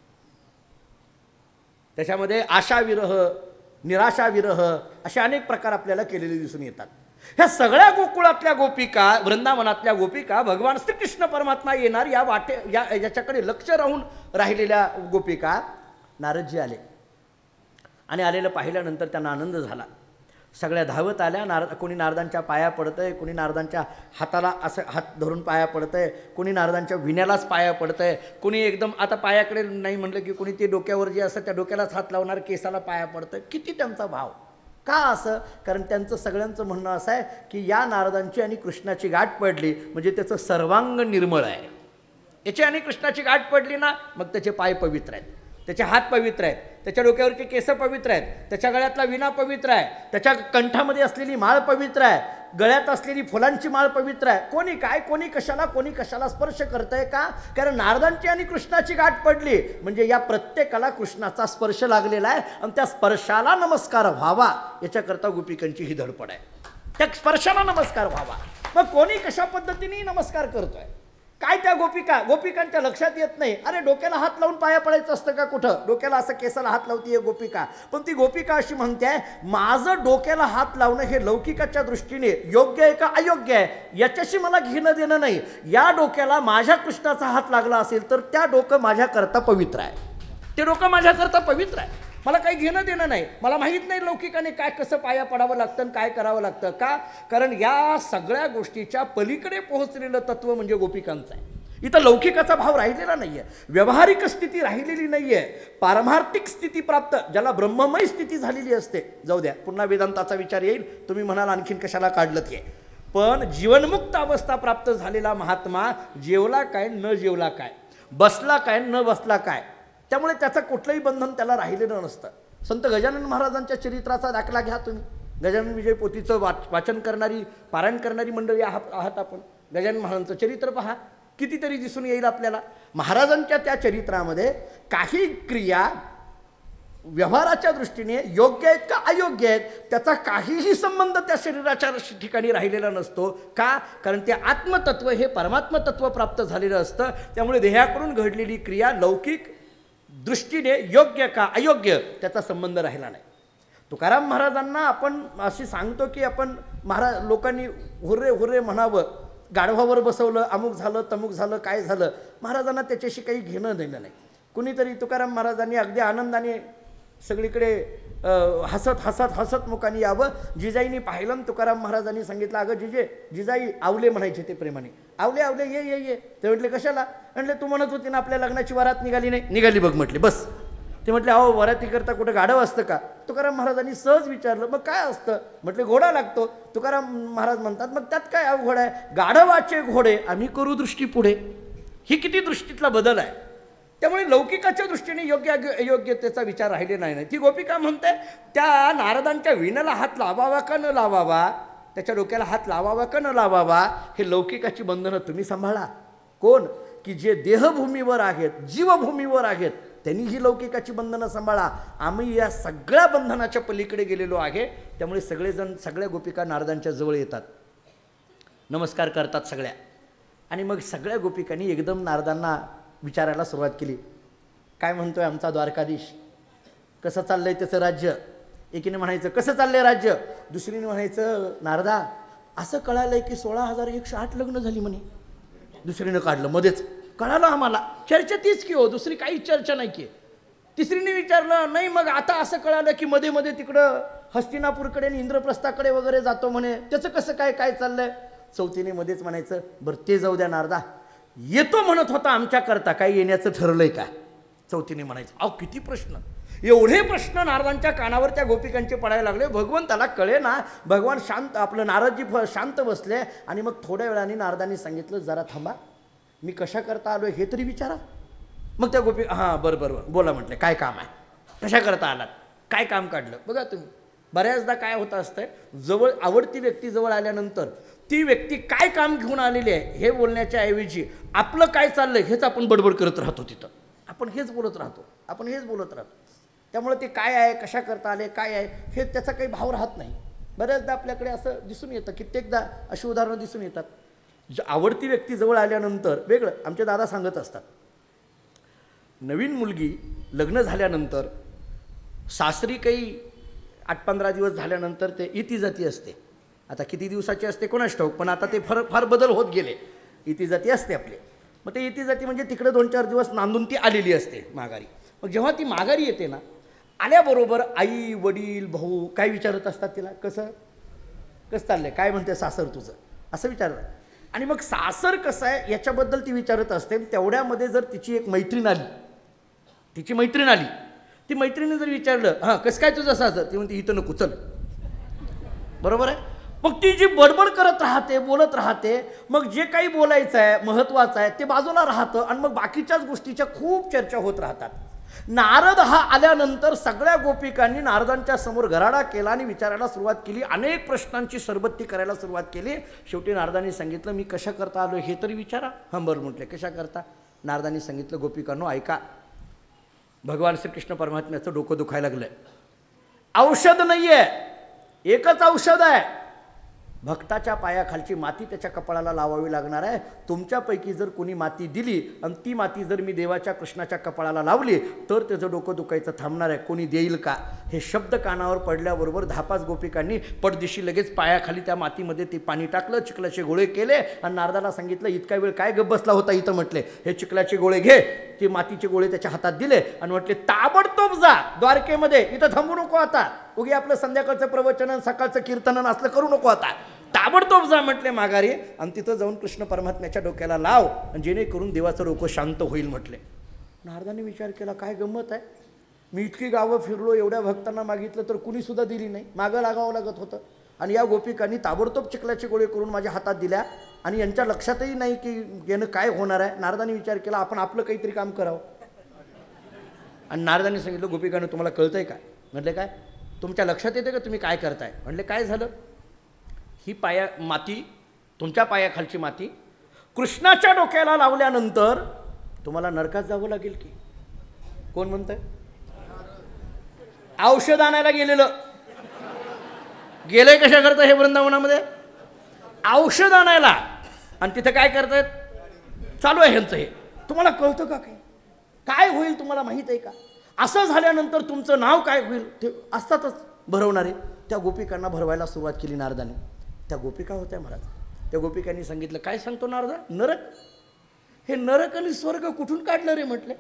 त्याच्यामध्ये आशाविरह, निराशाविरह असे अनेक प्रकार आपल्याला केलेले दिसून येतात. ह्या सगळ्या गोकुळातल्या गोपिका, वृंदावनातल्या गोपिका, भगवान श्रीकृष्ण परमात्मा येणार याच्याकडे लक्ष राहून राहिलेल्या गोपिका, नारदजी आले आणि आलेलं पाहिल्यानंतर त्यांना आनंद झाला. सगळ्या धावत आल्या. कोणी नारदांच्या पाया पडतंय, कोणी नारदांच्या हाताला असं हात धरून पाया पडतंय, कोणी नारदांच्या विण्यालाच पाया पडतंय, कोणी एकदम आता पायाकडे नाही म्हटलं की कोणी ते डोक्यावर जे असतं त्या डोक्यालाच हात लावणार, केसाला पाया पडतंय. किती त्यांचा भाव. का असं? कारण त्यांचं सगळ्यांचं म्हणणं असं आहे की या नारदांची आणि कृष्णाची गाठ पडली म्हणजे त्याचं सर्वांग निर्मळ आहे. याची आणि कृष्णाची गाठ पडली ना मग त्याचे पाय पवित्र आहेत, त्याचे हात पवित्र आहेत, त्याच्या डोक्यावरचे केस पवित्र आहेत, त्याच्या गळ्यातला विणा पवित्र आहे, त्याच्या कंठामध्ये असलेली माळ पवित्र आहे, गळ्यात असलेली फुलांची माळ पवित्र आहे. कोणी काय, कोणी कशाला स्पर्श करतंय का? कारण नारदांची आणि कृष्णाची गाठ पडली म्हणजे या प्रत्येकाला कृष्णाचा स्पर्श लागलेला आहे आणि त्या स्पर्शाला नमस्कार व्हावा याच्याकरता गोपिकांची ही धडपड आहे. त्या स्पर्शाला नमस्कार व्हावा. मग कोणी कशा पद्धतीने नमस्कार करतोय काय? त्या गोपिकांच्या लक्षात येत नाही. अरे डोक्याला हात लावून पाया पडायचं असतं का? कुठं डोक्याला असं केसाला हात लावतीये गोपिका. पण ती गोपिका अशी म्हणते माझं डोक्याला हात लावणं हे लौकिकाच्या दृष्टीने योग्य आहे का अयोग्य आहे याच्याशी मला घेणं देणं नाही. या डोक्याला माझ्या कृष्णाचा हात लागला असेल तर त्या डोकं माझ्याकरता पवित्र आहे, ते डोकं माझ्याकरता पवित्र आहे. मला काही घेणं देणं नाही. मला माहीत नाही लौकिकाने काय कसं पाया पडावं लागतं आणि काय करावं लागतं. का? कारण या सगळ्या गोष्टीच्या पलीकडे पोहोचलेलं तत्व म्हणजे गोपिकांचं आहे. इथं लौकिकाचा भाव राहिलेला नाही आहे, व्यावहारिक स्थिती राहिलेली नाही आहे, पारमार्थिक स्थिती प्राप्त ज्याला ब्रह्ममय स्थिती झालेली असते. जाऊ द्या, पुन्हा वेदांताचा विचार येईल. तुम्ही म्हणाल आणखीन कशाला काढलं ते. पण जीवनमुक्त अवस्था प्राप्त झालेला महात्मा जेवला काय न जेवला काय, बसला काय न बसला काय, त्यामुळे त्याचं कुठलंही बंधन त्याला राहिलेलं नसतं. संत गजानन महाराजांच्या चरित्राचा दाखला घ्या तुम्ही. गजानन विजय पोथीचं वाचन करणारी, पारायण करणारी मंडळी आहात आपण. गजानन महाराजांचं चरित्र पहा, कितीतरी दिसून येईल आपल्याला. महाराजांच्या त्या चरित्रामध्ये काही क्रिया व्यवहाराच्या दृष्टीने योग्य आहेत का अयोग्य आहेत त्याचा काहीही संबंध त्या शरीराच्या ठिकाणी राहिलेला नसतो. का? कारण ते आत्मतत्व हे परमात्मतत्व प्राप्त झालेलं असतं. त्यामुळे देहाकडून घडलेली क्रिया लौकिक दृष्टीने योग्य का अयोग्य त्याचा संबंध राहिला नाही. तुकाराम महाराजांना आपण अशी सांगतो की आपण लोकांनी हुर्रे हुर्रे म्हणावं, गाढवावर बसवलं, अमुक झालं तमुक झालं, काय झालं. महाराजांना त्याच्याशी काही घेणं देणं नाही. कुणीतरी तुकाराम महाराजांनी अगदी आनंदाने सगळीकडे हसत मुखाने यावं. जिजाईनी पाहिलं, तुकाराम महाराजांनी सांगितलं, अगं जिजाई आवले म्हणायचे ते प्रेमाने, आवले आवले ये. ते म्हटले कशाला? म्हटले तू म्हणत होती ना आपल्या लग्नाची वरात निघाली नाही. निघाली बघ म्हटले. बस. ते म्हटले अहो वरातीकरता कुठं गाढव असतं का? तुकाराम महाराजांनी सहज विचारलं, मग काय असतं? म्हटले घोडा लागतो. तुकाराम महाराज म्हणतात मग त्यात काय अवघड आहे? गाढवाचे घोडे आम्ही करू दृष्टी पुढे. ही किती दृष्टीतला बदल आहे. त्यामुळे लौकिकाच्या दृष्टीने योग्य अयोग्यतेचा विचार राहिले नाही. ती गोपिका म्हणते त्या नारदांच्या विणाला हात लावावा का न लावावा, त्याच्या डोक्याला हात लावावा का न लावावा, हे लौकिकाची बंधनं तुम्ही सांभाळा. कोण? की जे देहभूमीवर आहेत, जीवभूमीवर आहेत, त्यांनी ही लौकिकाची बंधनं सांभाळा. आम्ही या सगळ्या बंधनाच्या पलीकडे गेलेलो आहे. त्यामुळे सगळेजण, सगळ्या गोपिका नारदांच्या जवळ येतात, नमस्कार करतात सगळ्या. आणि मग सगळ्या गोपिकांनी एकदम नारदांना विचारायला सुरुवात केली, काय म्हणतोय आमचा द्वारकाधीश, कसं चाललंय त्याचं राज्य. एकीने म्हणायचं कसं चाललंय राज्य, दुसरीने म्हणायचं नारदा असं कळालंय की 16,108 लग्न झाली म्हणे. दुसरीनं काढलं मध्येच, कळालं आम्हाला, चर्चा तीच की हो, दुसरी काही चर्चा नाही की. तिसरीने विचारलं, नाही मग आता असं कळालं की मध्ये मध्ये तिकडं हस्तिनापूरकडे आणि इंद्रप्रस्थाकडे वगैरे जातो म्हणे, त्याचं कसं काय चाललंय. चौथीने मध्येच म्हणायचं, बरं ते जाऊ द्या नारदा, येतो म्हणत होता आमच्याकरता, काही येण्याचं ठरलंय का. चौथीने म्हणायचं. अहो किती प्रश्न, एवढे प्रश्न नारदांच्या कानावर त्या गोपिकांचे पडायला लागले. भगवंताला कळे ना. भगवान शांत, आपलं नारदजी शांत बसले. आणि मग थोड्या वेळाने नारदांनी सांगितलं, जरा थांबा, मी कशा करता आलो हे तरी विचारा. मग त्या गोपी हां बरं बोला म्हटले, काय काम आहे, कशा करता आलात, काय काम काढलं. बघा तुम्ही, बऱ्याचदा काय होतं असतं, जवळ आवडती व्यक्ती जवळ आल्यानंतर ती व्यक्ती काय काम घेऊन आलेली आहे हे बोलण्याच्या ऐवजी आपलं काय चाललंय हेच आपण बडबड करत राहतो. तिथं आपण हेच बोलत राहतो. त्यामुळे ते काय आहे, कशा करता आले, काय आहे हे त्याचा काही भाव राहत नाही. बऱ्याचदा आपल्याकडे असं दिसून येतं, कित्येकदा अशी उदाहरणं दिसून येतात. आवडती व्यक्ती जवळ आल्यानंतर वेगळं. आमचे दादा सांगत असतात, नवीन मुलगी लग्न झाल्यानंतर सासरी काही 8-15 दिवस झाल्यानंतर ते इती जाती असते. आता किती दिवसाची असते कोणास ठाऊक, पण आता ते फार बदल होत गेले. इती जाती असते आपले. मग ते इती जाती म्हणजे तिकडे 2-4 दिवस नांदून ती आलेली असते माघारी. मग जेव्हा ती माघारी येते ना, आल्याबरोबर आई वडील भाऊ काय विचारत असतात तिला, कसं चाललंय, काय म्हणते सासर तुझं, असं विचारलं. आणि मग सासर कसं आहे याच्याबद्दल ती विचारत असते. तेवढ्यामध्ये जर तिची एक मैत्रीण आली, ती मैत्रिणीने जर विचारलं, हां कसं काय तुझं सासर, ती म्हणते इथं नको चल. बरोबर आहे. मग ती जी बडबड करत राहते, बोलत राहते. मग जे काही बोलायचं आहे, महत्त्वाचं आहे ते बाजूला राहतं आणि मग बाकीच्याच गोष्टीच्या खूप चर्चा होत राहतात. नारद हा आल्यानंतर सगळ्या गोपिकांनी नारदांच्या समोर गराडा केला आणि विचारायला सुरुवात केली. अनेक प्रश्नांची सरबत्ती करायला सुरुवात केली. शेवटी नारदांनी सांगितलं, मी कशा करता आलो हे तरी विचारा. हां बरं म्हटले, कशा करता. नारदांनी सांगितलं, गोपिकांनो ऐका, भगवान श्रीकृष्ण परमात्म्याचं डोकं दुखायला लागलंय. औषध नाही आहे, एकच औषध आहे, भक्ताच्या पायाखालची माती त्याच्या कपाळाला लावावी लागणार आहे. तुमच्यापैकी जर कोणी माती दिली आणि ती माती जर मी देवाच्या कृष्णाच्या कपाळाला लावली तर त्याचं डोकं दुखायचं थांबणार आहे. कोणी देईल का. हे शब्द कानावर पडल्याबरोबर 10-5 गोपिकांनी पडदिशी लगेच पायाखाली त्या मातीमध्ये ते पाणी टाकलं, चिखलाचे गोळे केले आणि नारदाला सांगितलं, इतका वेळ काय गप्प बसला होता इथं, म्हटले हे चिखलाचे गोळे घे. ते मातीचे गोळे त्याच्या हातात दिले आणि म्हटले, ताबडतोब जा द्वारकेमध्ये, इथं थांबू नको आता, उगी आपलं संध्याकाळचं प्रवचन सकाळचं कीर्तन असलं करू नको आता, ताबडतोब जा म्हटले माघारी आणि तिथं जाऊन कृष्ण परमात्म्याच्या डोक्याला लाव आणि जेणेकरून देवाचं डोकं शांत होईल म्हटले. नारदांनी विचार केला, काय गंमत आहे, मी इतकी गावं फिरलो, एवढ्या भक्तांना मागितलं तर कुणीसुद्धा दिली नाही, मागं लागावं लागत होतं. आणि या गोपिकांनी ताबडतोब चिखलाचे गोळे करून माझ्या हातात दिल्या आणि यांच्या लक्षातही नाही की यानं काय होणार आहे. नारदांनी विचार केला, आपण आपलं काहीतरी काम करावं. आणि नारदांनी सांगितलं, गोपिकांनो तुम्हाला कळतंय काय? म्हटले काय? तुमच्या लक्षात येते का तुम्ही काय करताय? म्हटले काय झालं? ही माती, तुमच्या पायाखालची माती कृष्णाच्या डोक्याला लावल्यानंतर तुम्हाला नरकात जावं लागेल की. कोण म्हणतंय? औषध आणायला गेलंय कशा करता हे वृंदावनामध्ये? औषध आणायला. आणि तिथं काय करतायत? चालू आहे ह्यांचं हे. तुम्हाला कळतं का? काय होईल तुम्हाला माहीत आहे का? असं झाल्यानंतर तुमचं नाव काय होईल? ते असतातच भरवणारे. त्या गोपिकांना भरवायला सुरुवात केली नारदाने. त्या गोपिका होत्या महाराज. त्या गोपिकांनी सांगितलं, काय सांगतो नारदा? नरक? हे नरक आणि स्वर्ग कुठून काढलं रे? म्हटले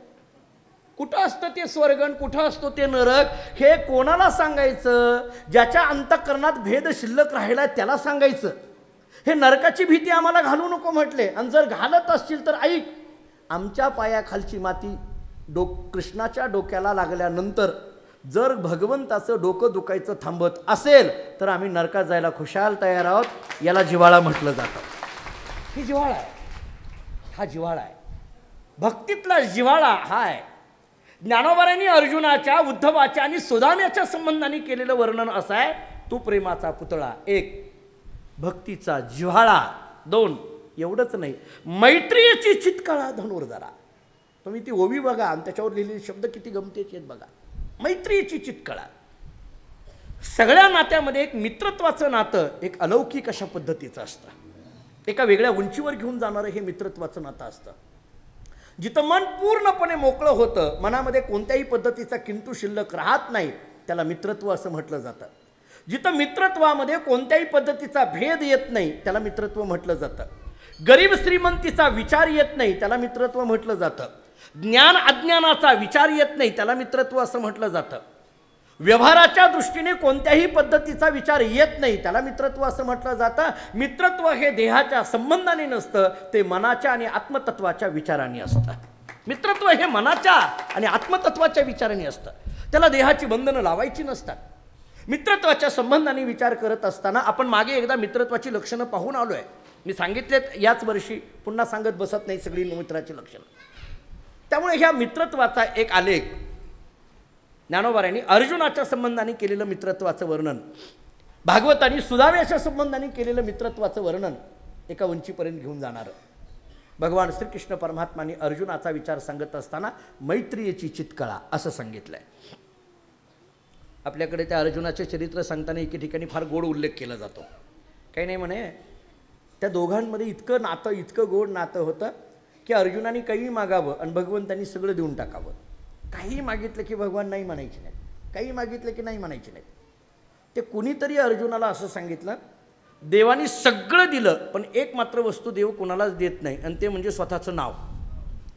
कुठं असतं ते स्वर्ग आणि कुठं असतो ते नरक? हे कोणाला सांगायचं? ज्याच्या अंतःकरणात भेद शिल्लक राहिला त्याला सांगायचं. हे नरकाची भीती आम्हाला घालू नको म्हटले. आणि जर घालत असतील तर ऐक, आमच्या पायाखालची माती कृष्णाच्या डोक्याला लागल्यानंतर जर भगवंताचं डोकं दुखायचं थांबत असेल तर आम्ही नरकात जायला खुशाल तयार आहोत. याला जिव्हाळा म्हटलं जातं. ही जिव्हाळा आहे. हा जिव्हाळा आहे. भक्तीतला जिव्हाळा हा आहे. ज्ञानोबांनी अर्जुनाच्या, उद्धवाच्या आणि सुदाम्याच्या संबंधाने केलेलं वर्णन असं आहे, तू प्रेमाचा पुतळा. एक, भक्तीचा जिव्हाळा. दोन, एवढंच नाही, मैत्रीची चितकाळा धनुर्धरा. तुम्ही ती ओवी बघा आणि त्याच्यावर लिहिलेले शब्द किती गमतीचे आहेत बघा. मैत्रीची चितकाळा. सगळ्या नात्यामध्ये एक मित्रत्वाचं नातं एक अलौकिक अशा पद्धतीचं असतं. एका वेगळ्या उंचीवर घेऊन जाणारं हे मित्रत्वाचं नातं असतं. जिथं मन पूर्णपणे मोकळं होतं, मनामध्ये कोणत्याही पद्धतीचा किंतु शिल्लक राहत नाही, त्याला मित्रत्व असं म्हटलं जातं. जिथं मित्रत्वामध्ये कोणत्याही पद्धतीचा भेद येत नाही त्याला मित्रत्व म्हटलं जातं. गरीब श्रीमंतीचा विचार येत नाही त्याला मित्रत्व म्हटलं जातं. ज्ञान अज्ञानाचा विचार येत नाही त्याला मित्रत्व असं म्हटलं जातं. व्यवहाराच्या दृष्टीने कोणत्याही पद्धतीचा विचार येत नाही त्याला मित्रत्व असं म्हटलं जातं. मित्रत्व हे देहाच्या संबंधाने नसतं, ते मनाच्या आणि आत्मतत्वाच्या विचाराने असतं. मित्रत्व हे मनाच्या आणि आत्मतत्वाच्या विचाराने असतं. त्याला देहाची बंधनं लावायची नसतात. मित्रत्वाच्या संबंधाने विचार करत असताना आपण मागे एकदा मित्रत्वाची लक्षणं पाहून आलो आहे. मी सांगितलेत याच वर्षी, पुन्हा सांगत बसत नाही सगळी मित्राची लक्षणं. त्यामुळे ह्या मित्रत्वाचा एक आलेख ज्ञानोबांनी अर्जुनाच्या संबंधाने केलेलं मित्रत्वाचं वर्णन, भागवतांनी सुदाम्याच्या संबंधाने केलेलं मित्रत्वाचं वर्णन एका उंचीपर्यंत घेऊन जाणारं. भगवान श्रीकृष्ण परमात्माने अर्जुनाचा विचार सांगत असताना मैत्रीची चितकळा असं सांगितलंय. आपल्याकडे त्या अर्जुनाचे चरित्र सांगताना एके ठिकाणी फार गोड उल्लेख केला जातो. काही नाही म्हणे, त्या दोघांमध्ये इतकं नातं, इतकं गोड नातं होतं की अर्जुनाने काही मागावं आणि भगवंतांनी सगळं देऊन टाकावं. काही मागितलं की भगवान नाही म्हणायचे नाही, काही मागितलं की नाही म्हणायचे नाही. ते कुणीतरी अर्जुनाला असं सांगितलं, देवाने सगळं दिलं पण एक मात्र वस्तू देव कोणालाच देत नाही, आणि ते म्हणजे स्वतःचं नाव.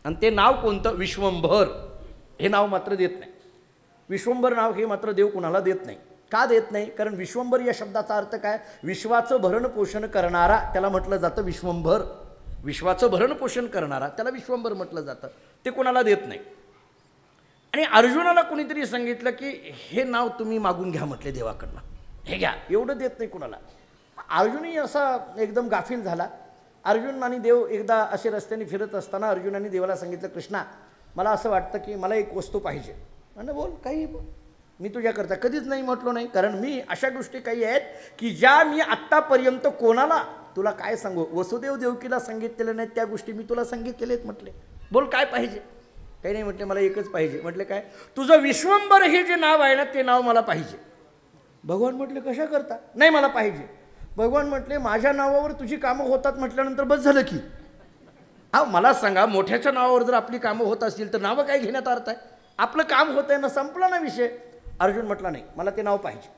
आणि ते नाव कोणतं? विश्वंभर. हे नाव मात्र देत नाही. विश्वंभर नाव हे मात्र देव कोणाला देत नाही. का देत नाही? कारण विश्वंभर या शब्दाचा अर्थ काय? विश्वाचं भरण पोषण करणारा, त्याला म्हटलं जातं विश्वंभर. विश्वाचं भरण पोषण करणारा त्याला विश्वंभर म्हटलं जातं. ते कोणाला देत नाही. आणि अर्जुनाला कोणीतरी सांगितलं की हे नाव तुम्ही मागून घ्या म्हटले देवाकडनं, हे घ्या. एवढं देत नाही कुणाला. अर्जुनही असा एकदम गाफील झाला. अर्जुन आणि देव एकदा असे रस्त्याने फिरत असताना अर्जुनाने देवाला सांगितलं, कृष्णा मला असं वाटतं की मला एक वस्तू पाहिजे. म्हणलं बोल, काही बोल, मी तुझ्याकरता कधीच नाही म्हटलो नाही. कारण मी अशा गोष्टी काही आहेत की ज्या मी आत्तापर्यंत कोणाला, तुला काय सांगू, वसुदेव देवकीला सांगितलेल्या नाहीत त्या गोष्टी मी तुला सांगितलेल्या आहेत. म्हटले बोल काय पाहिजे? काही नाही म्हटले, मला एकच पाहिजे. म्हटले काय? तुझं विश्वंभर हे जे नाव आहे ना ते नाव मला पाहिजे. भगवान म्हटले कशा करता? नाही मला पाहिजे. भगवान म्हटले माझ्या नावावर तुझी कामं होतात म्हटल्यानंतर बस झालं की. हा मला सांगा, मोठ्याच्या नावावर जर आपली कामं होत असतील तर नावं काय घेण्यात अर्थ आहे? आपलं काम होत आहे ना, संपला ना विषय. अर्जुन म्हटला नाही मला ते नाव पाहिजे.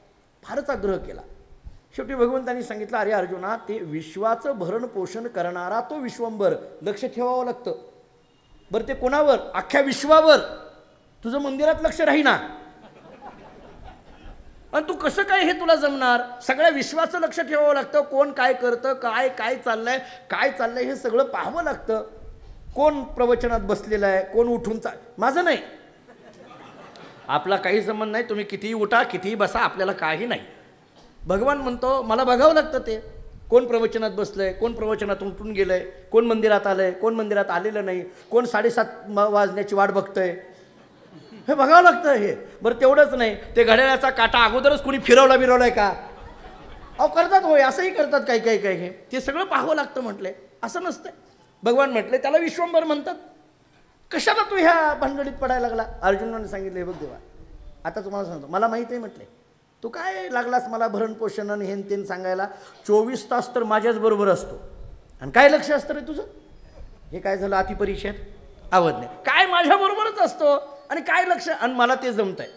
फारच आग्रह केला. शेवटी भगवंतांनी सांगितलं, अरे अर्जुना, ते विश्वाचं भरण पोषण करणारा तो विश्वंभर, लक्ष ठेवावं लागतं. बरं ते कोणावर? अख्ख्या विश्वावर. तुझं मंदिरात लक्ष राहीना आणि तू कसं काय हे तुला जमणार? सगळ्या विश्वाचं लक्ष ठेवावं लागतं. कोण काय करतं, काय काय चाललंय हे सगळं पाहावं लागतं. कोण प्रवचनात बसलेलं आहे, कोण उठून माझं नाही, आपला काही संबंध नाही. तुम्ही कितीही उठा, कितीही बसा, आपल्याला काही नाही. भगवान म्हणतो मला बघावं लागतं ते कोण प्रवचनात बसलंय, कोण प्रवचनात उठून गेलंय, कोण मंदिरात आलंय, कोण मंदिरात आलेलं नाही, कोण 7:30 वाजण्याची वाट बघतंय. हे बघावं लागतं हे. बरं तेवढंच नाही, ते घड्याळाचा काटा अगोदरच कोणी फिरवलाय का? अहो करतात होय, असंही करतात काही काही काही. ते सगळं पाहावं लागतं म्हटले. असं नसतं. भगवान म्हटले त्याला विश्वंभर म्हणतात. कशाला तू ह्या भानगडीत पडायला लागला? अर्जुनाने सांगितले, हे बघ देवा, आता तुम्हाला सांगतो, मला माहीत आहे म्हटले, तू काय लागलास मला भरण पोषण आणि हेन तेन सांगायला. 24 तास तर माझ्याच बरोबर असतो आणि काय लक्ष असतं रे तुझं? हे काय झालं अतिपरिचयात? आवडणे काय माझ्याबरोबरच असतो आणि काय लक्ष, आणि मला ते जमतंय.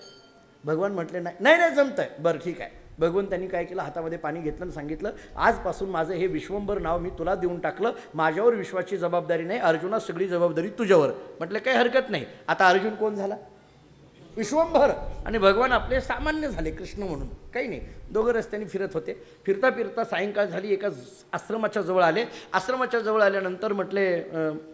भगवान म्हटले नाही नाही नाही जमतंय. बरं ठीक आहे. भगवंतांनी काय केलं, हातामध्ये पाणी घेतलं आणि सांगितलं, आजपासून माझं हे विश्वंभर नाव मी तुला देऊन टाकलं. माझ्यावर विश्वाची जबाबदारी नाही, अर्जुना सगळी जबाबदारी तुझ्यावर. म्हटलं काही हरकत नाही. आता अर्जुन कोण झाला? विश्वंभर. आणि भगवान आपले सामान्य झाले, कृष्ण म्हणून काही नाही. दोघं रस्त्याने फिरत होते. फिरता फिरता सायंकाळ झाली. एका आश्रमाच्या जवळ आले. आश्रमाच्या जवळ आल्यानंतर म्हटले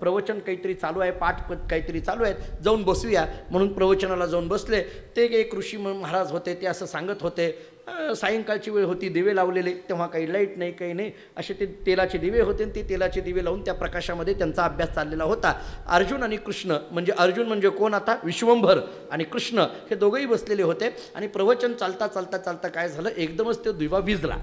प्रवचन काहीतरी चालू आहे, पाठ काहीतरी चालू आहेत, जाऊन बसूया म्हणून प्रवचनाला जाऊन बसले. ते एक ऋषी महाराज होते, ते असं सांगत होते. सायंकाळची वेळ होती, दिवे लावलेले, तेव्हा काही लाईट नाही काही नाही, असे ते तेलाचे दिवे होते. ते तेलाचे दिवे लावून त्या प्रकाशामध्ये त्यांचा अभ्यास चाललेला होता. अर्जुन आणि कृष्ण, म्हणजे अर्जुन म्हणजे कोण आता? विश्वंभर. आणि कृष्ण हे दोघंही बसलेले होते. आणि प्रवचन चालता चालता चालता काय झालं, एकदमच तो दिवा विझला.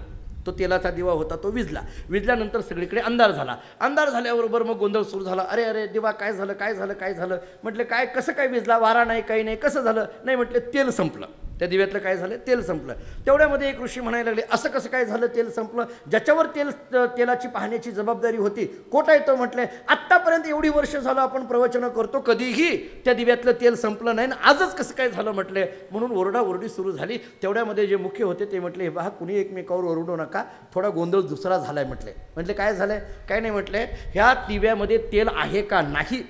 तो तेलाचा दिवा होता तो विझला. विझल्यानंतर सगळीकडे अंधार झाला. अंधार झाल्याबरोबर मग गोंधळ सुरू झाला. अरे अरे दिवा काय झालं काय झालं काय झालं? म्हटलं काय कसं काय विझला? वारा नाही काही नाही, कसं झालं? नाही म्हटले तेल संपलं. त्या दिव्यातलं काय झालं? तेल संपलं. तेवढ्यामध्ये एक ऋषी म्हणायला लागले, असं कसं काय झालं तेल संपलं? ज्याच्यावर तेलाची पाहण्याची जबाबदारी होती कोट आहे तो? म्हटले आत्तापर्यंत एवढी वर्ष झालं आपण प्रवचन करतो, कधीही त्या दिव्यातलं तेल संपलं नाही, आजच कसं काय झालं? म्हटले. म्हणून ओरडाओरडी सुरू झाली. तेवढ्यामध्ये जे मुख्य होते ते म्हटले, हे पहा कुणी एकमेकावर ओरडू नका, थोडा गोंधळ दुसरा झालाय. म्हटले काय झालंय? काय नाही. म्हटले ह्या दिव्यामध्ये तेल आहे का नाही,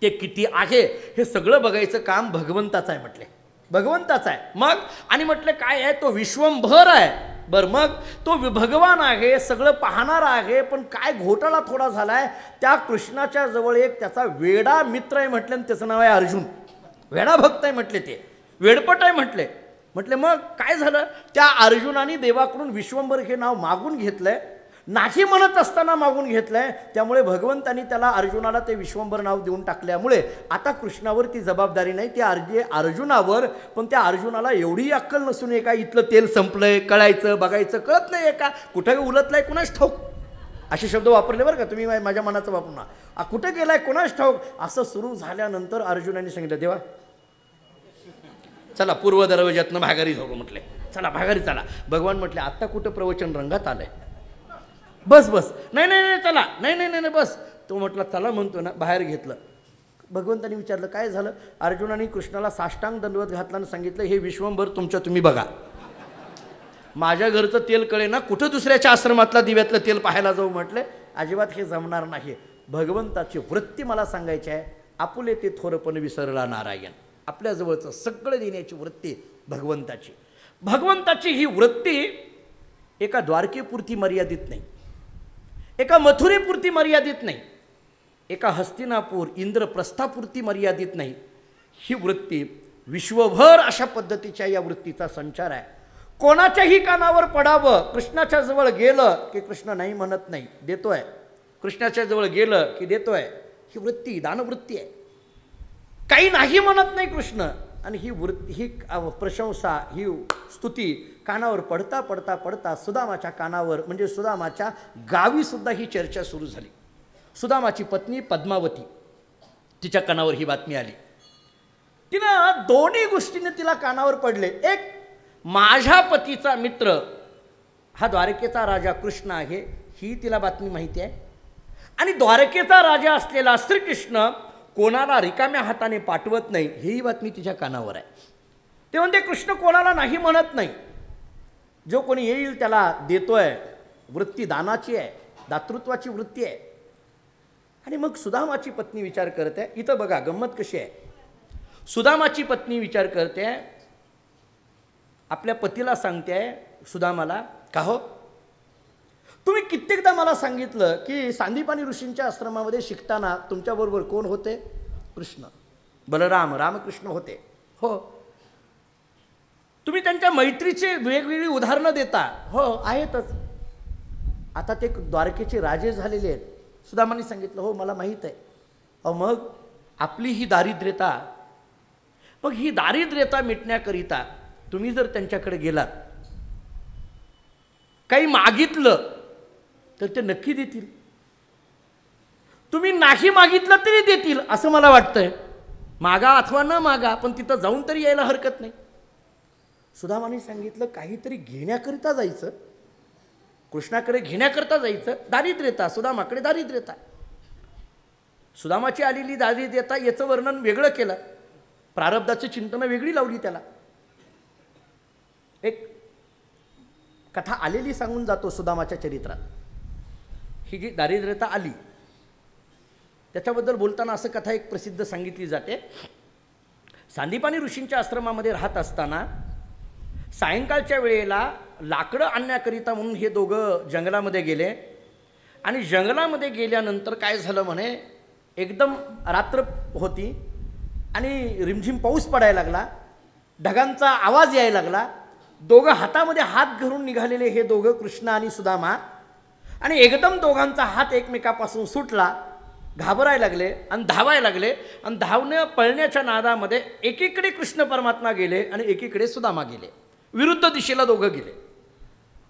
ते किती आहे, हे सगळं बघायचं काम भगवंताचं आहे. म्हटले भगवंताचा आहे. मग आणि म्हटलं काय आहे? तो विश्वंभर आहे. बरं मग तो भगवान आहे, सगळं पाहणारा आहे, पण काय घोटाळा थोडा झालाय. त्या कृष्णाच्या जवळ एक त्याचा वेडा मित्र आहे म्हटलं, आणि त्याचं नाव आहे अर्जुन. वेडा भक्त आहे म्हटले, ते वेडपट आहे म्हटले. म्हटले मग काय झालं? त्या अर्जुनाने देवाकडून विश्वंभर हे नाव मागून घेतलंय, नाही म्हणत असताना मागून घेतलंय. त्यामुळे भगवंतांनी त्याला अर्जुनाला ते विश्वंभर नाव देऊन टाकल्यामुळे आता कृष्णावर ती जबाबदारी नाही, ती अर्जुनावर. पण त्या अर्जुनाला एवढी अक्कल नसून आहे का इथलं तेल संपलंय कळायचं बघायचं कळत नाही आहे का? कुठं उलटलंय कुणाच ठाऊक, असे शब्द वापरले बरं का तुम्ही, माझ्या मनाचं वापरू ना. कुठं गेलाय कुणाच ठाऊक. असं सुरू झाल्यानंतर अर्जुनाने सांगितलं, देवा चला पूर्व दरवाज्यातनं भागारी जाऊ. म्हटले चला भागारी चला. भगवान म्हटले आत्ता कुठं प्रवचन रंगात आलंय, बस बस. नाही नाही नाही चला, नाही नाही नाही बस. तो म्हटला चला म्हणतो ना. बाहेर घेतलं. भगवंतांनी विचारलं काय झालं? अर्जुनाने कृष्णाला साष्टांग दंडवत घातला आणि सांगितलं, हे विश्वंभर तुमच्या तुम्ही बघा, माझ्या घरचं तेल कळे ना, कुठं दुसऱ्याच्या आश्रमातला दिव्यातलं तेल पाहायला जाऊ? म्हटले अजिबात हे जमणार नाही. भगवंताची वृत्ती मला सांगायची आहे. आपुले ते थोरपण विसरला नारायण. आपल्याजवळचं सगळं देण्याची वृत्ती भगवंताची. भगवंताची ही वृत्ती एका द्वारकेपुरती मर्यादित नाही, एका मथुरेपुरती मर्यादित नाही, एका हस्तिनापूर इंद्रप्रस्थापुरती मर्यादित नाही. ही वृत्ती विश्वभर अशा पद्धतीच्या या वृत्तीचा संचार आहे. कोणाच्याही कानावर पडावं, कृष्णाच्या जवळ गेलं की कृष्ण नाही म्हणत नाही, देतोय. कृष्णाच्या जवळ गेलं की देतोय. ही वृत्ती दानवृत्ती आहे. काही नाही म्हणत नाही कृष्ण. आणि ही वृत्ती, ही प्रशंसा, ही स्तुती कानावर पडता पडता पडता सुदामाच्या कानावर, म्हणजे सुदामाच्या गावीसुद्धा ही चर्चा सुरू झाली. सुदामाची पत्नी पद्मावती, तिच्या कानावर ही बातमी आली. तिनं दोन्ही गोष्टीने तिला कानावर पडले. एक, माझ्या पतीचा मित्र हा द्वारकेचा राजा कृष्ण आहे, ही तिला बातमी माहिती आहे. आणि द्वारकेचा राजा असलेला श्रीकृष्ण कोणाला रिकाम्या हाताने पाठवत नाही, ही बातमी तिच्या कानावर आहे. ते म्हणते कृष्ण कोणाला नाही म्हणत नाही, जो कोणी येईल त्याला देतोय. वृत्ती दानाची आहे, दातृत्वाची वृत्ती आहे. आणि मग सुदामाची पत्नी विचार करते, इथं बघा गंमत कशी आहे. सुदामाची पत्नी विचार करते, आपल्या पतीला सांगते सुदामाला, का हो तुम्ही कित्येकदा मला सांगितलं की सांदीपानी ऋषींच्या आश्रमामध्ये शिकताना तुमच्याबरोबर कोण होते? कृष्ण, बलराम, रामकृष्ण होते. हो. तुम्ही त्यांच्या मैत्रीचे वेगवेगळी उदाहरणं देता. हो आहेतच. आता ते द्वारकेचे राजे झालेले आहेत. सुदामाने सांगितलं हो मला माहीत आहे. अहो मग आपली ही दारिद्र्यता, मग ही दारिद्र्यता मिटण्याकरिता तुम्ही जर त्यांच्याकडे गेलात, काही मागितलं तर ते नक्की देतील. तुम्ही नाही मागितलं तरी देतील असं मला वाटतंय. मागा अथवा न मागा, पण तिथं जाऊन तरी यायला हरकत नाही. सुदामाने सांगितलं काहीतरी घेण्याकरिता जायचं, कृष्णाकडे घेण्याकरता जायचं. दारिद्र्यता, सुदामाकडे दारिद्र्यता. सुदामाची आलेली दारिद्र्यता याचं वर्णन वेगळं केलं, प्रारब्धाची चिंतनं वेगळी लावली त्याला. एक कथा आलेली सांगून जातो सुदामाच्या चरित्रात. ही जी दारिद्र्यता आली त्याच्याबद्दल बोलताना असं कथा एक प्रसिद्ध सांगितली जाते. सांदीपानी ऋषींच्या आश्रमामध्ये राहत असताना सायंकाळच्या वेळेला लाकडं आणण्याकरिता म्हणून हे दोघं जंगलामध्ये गेले. आणि जंगलामध्ये गेल्यानंतर काय झालं म्हणे, एकदम रात्र होती आणि रिमझिम पाऊस पडायला लागला, ढगांचा आवाज यायला लागला. दोघं हातामध्ये हात घालून निघालेले हे दोघं, कृष्ण आणि सुदामा, आणि एकदम दोघांचा हात एकमेकापासून सुटला. घाबरायला लागले आणि धावायला लागले. आणि धावण्या पळण्याच्या नादामध्ये एकीकडे कृष्ण परमात्मा गेले आणि एकीकडे सुदामा गेले. विरुद्ध दिशेला दोघं गेले.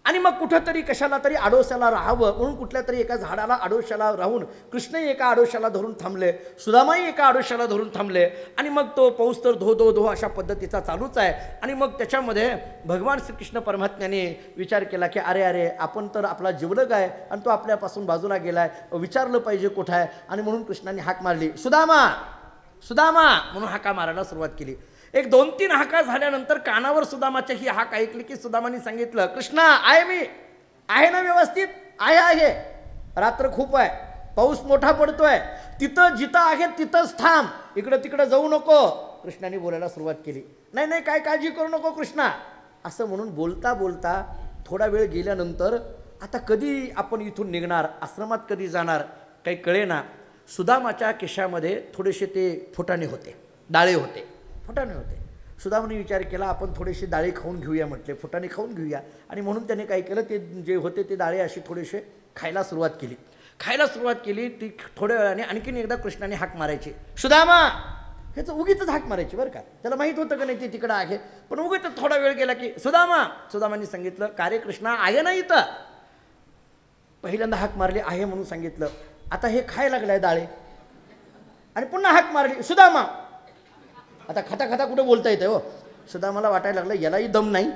आणि मग कुठंतरी कशाला तरी आडोशाला राहावं म्हणून कुठल्या तरी एका झाडाला आडोशाला राहून कृष्णही एका आडोशाला धरून थांबले, सुदामाही एका आडोशाला धरून थांबले. आणि मग तो पाऊस तर धो धो धो अशा पद्धतीचा चालूच आहे. आणि मग त्याच्यामध्ये भगवान श्रीकृष्ण परमात्म्याने विचार केला की अरे अरे, आपण तर आपला जीवलग आहे आणि तो आपल्यापासून बाजूला गेलाय, विचारलं पाहिजे कुठं आहे. आणि म्हणून कृष्णाने हाक मारली, सुदामा सुदामा म्हणून हाका मारायला सुरुवात केली. एक 2-3 हाका झाल्यानंतर कानावर सुदामाच्या ही हाक ऐकली की सुदामाने सांगितलं, कृष्णा आहे, मी आहे ना, व्यवस्थित आहे. रात्र खूप आहे, पाऊस मोठा पडतोय, तिथं जिथं आहे तिथंच थांब, इकडं तिकडं जाऊ नको. कृष्णाने बोलायला सुरुवात केली. नाही नाही, काय काळजी करू नको कृष्णा, असं म्हणून बोलता बोलता थोडा वेळ गेल्यानंतर आता कधी आपण इथून निघणार, आश्रमात कधी जाणार काही कळेना. सुदामाच्या केशामध्ये थोडेसे ते फुटाणे होते, डाळे होते, फुटाणे होते. सुदामाने विचार केला आपण थोडेसे डाळे खाऊन घेऊया, म्हटले फुटाणे खाऊन घेऊया. आणि म्हणून त्याने काय केलं, ते जे होते ते डाळे असे थोडेसे खायला सुरुवात केली. ती थोड्या वेळाने आणखीन एकदा कृष्णाने हाक मारायची, सुदामा. ह्याचं उगीच हाक मारायची बरं का, त्याला माहीत होतं का नाही ते तिकडं आहे, पण उगीच थोडा वेळ गेला की सुदामा. सुदामाने सांगितलं, का रे कृष्णा, आहे ना इथं. पहिल्यांदा हाक मारली, आहे म्हणून सांगितलं. आता हे खायला लागलाय डाळे, आणि पुन्हा हाक मारली, सुदामा. आता खाता खाता कुठं बोलता येतं हो. सुदामाला वाटायला लागलं यालाही दम नाही,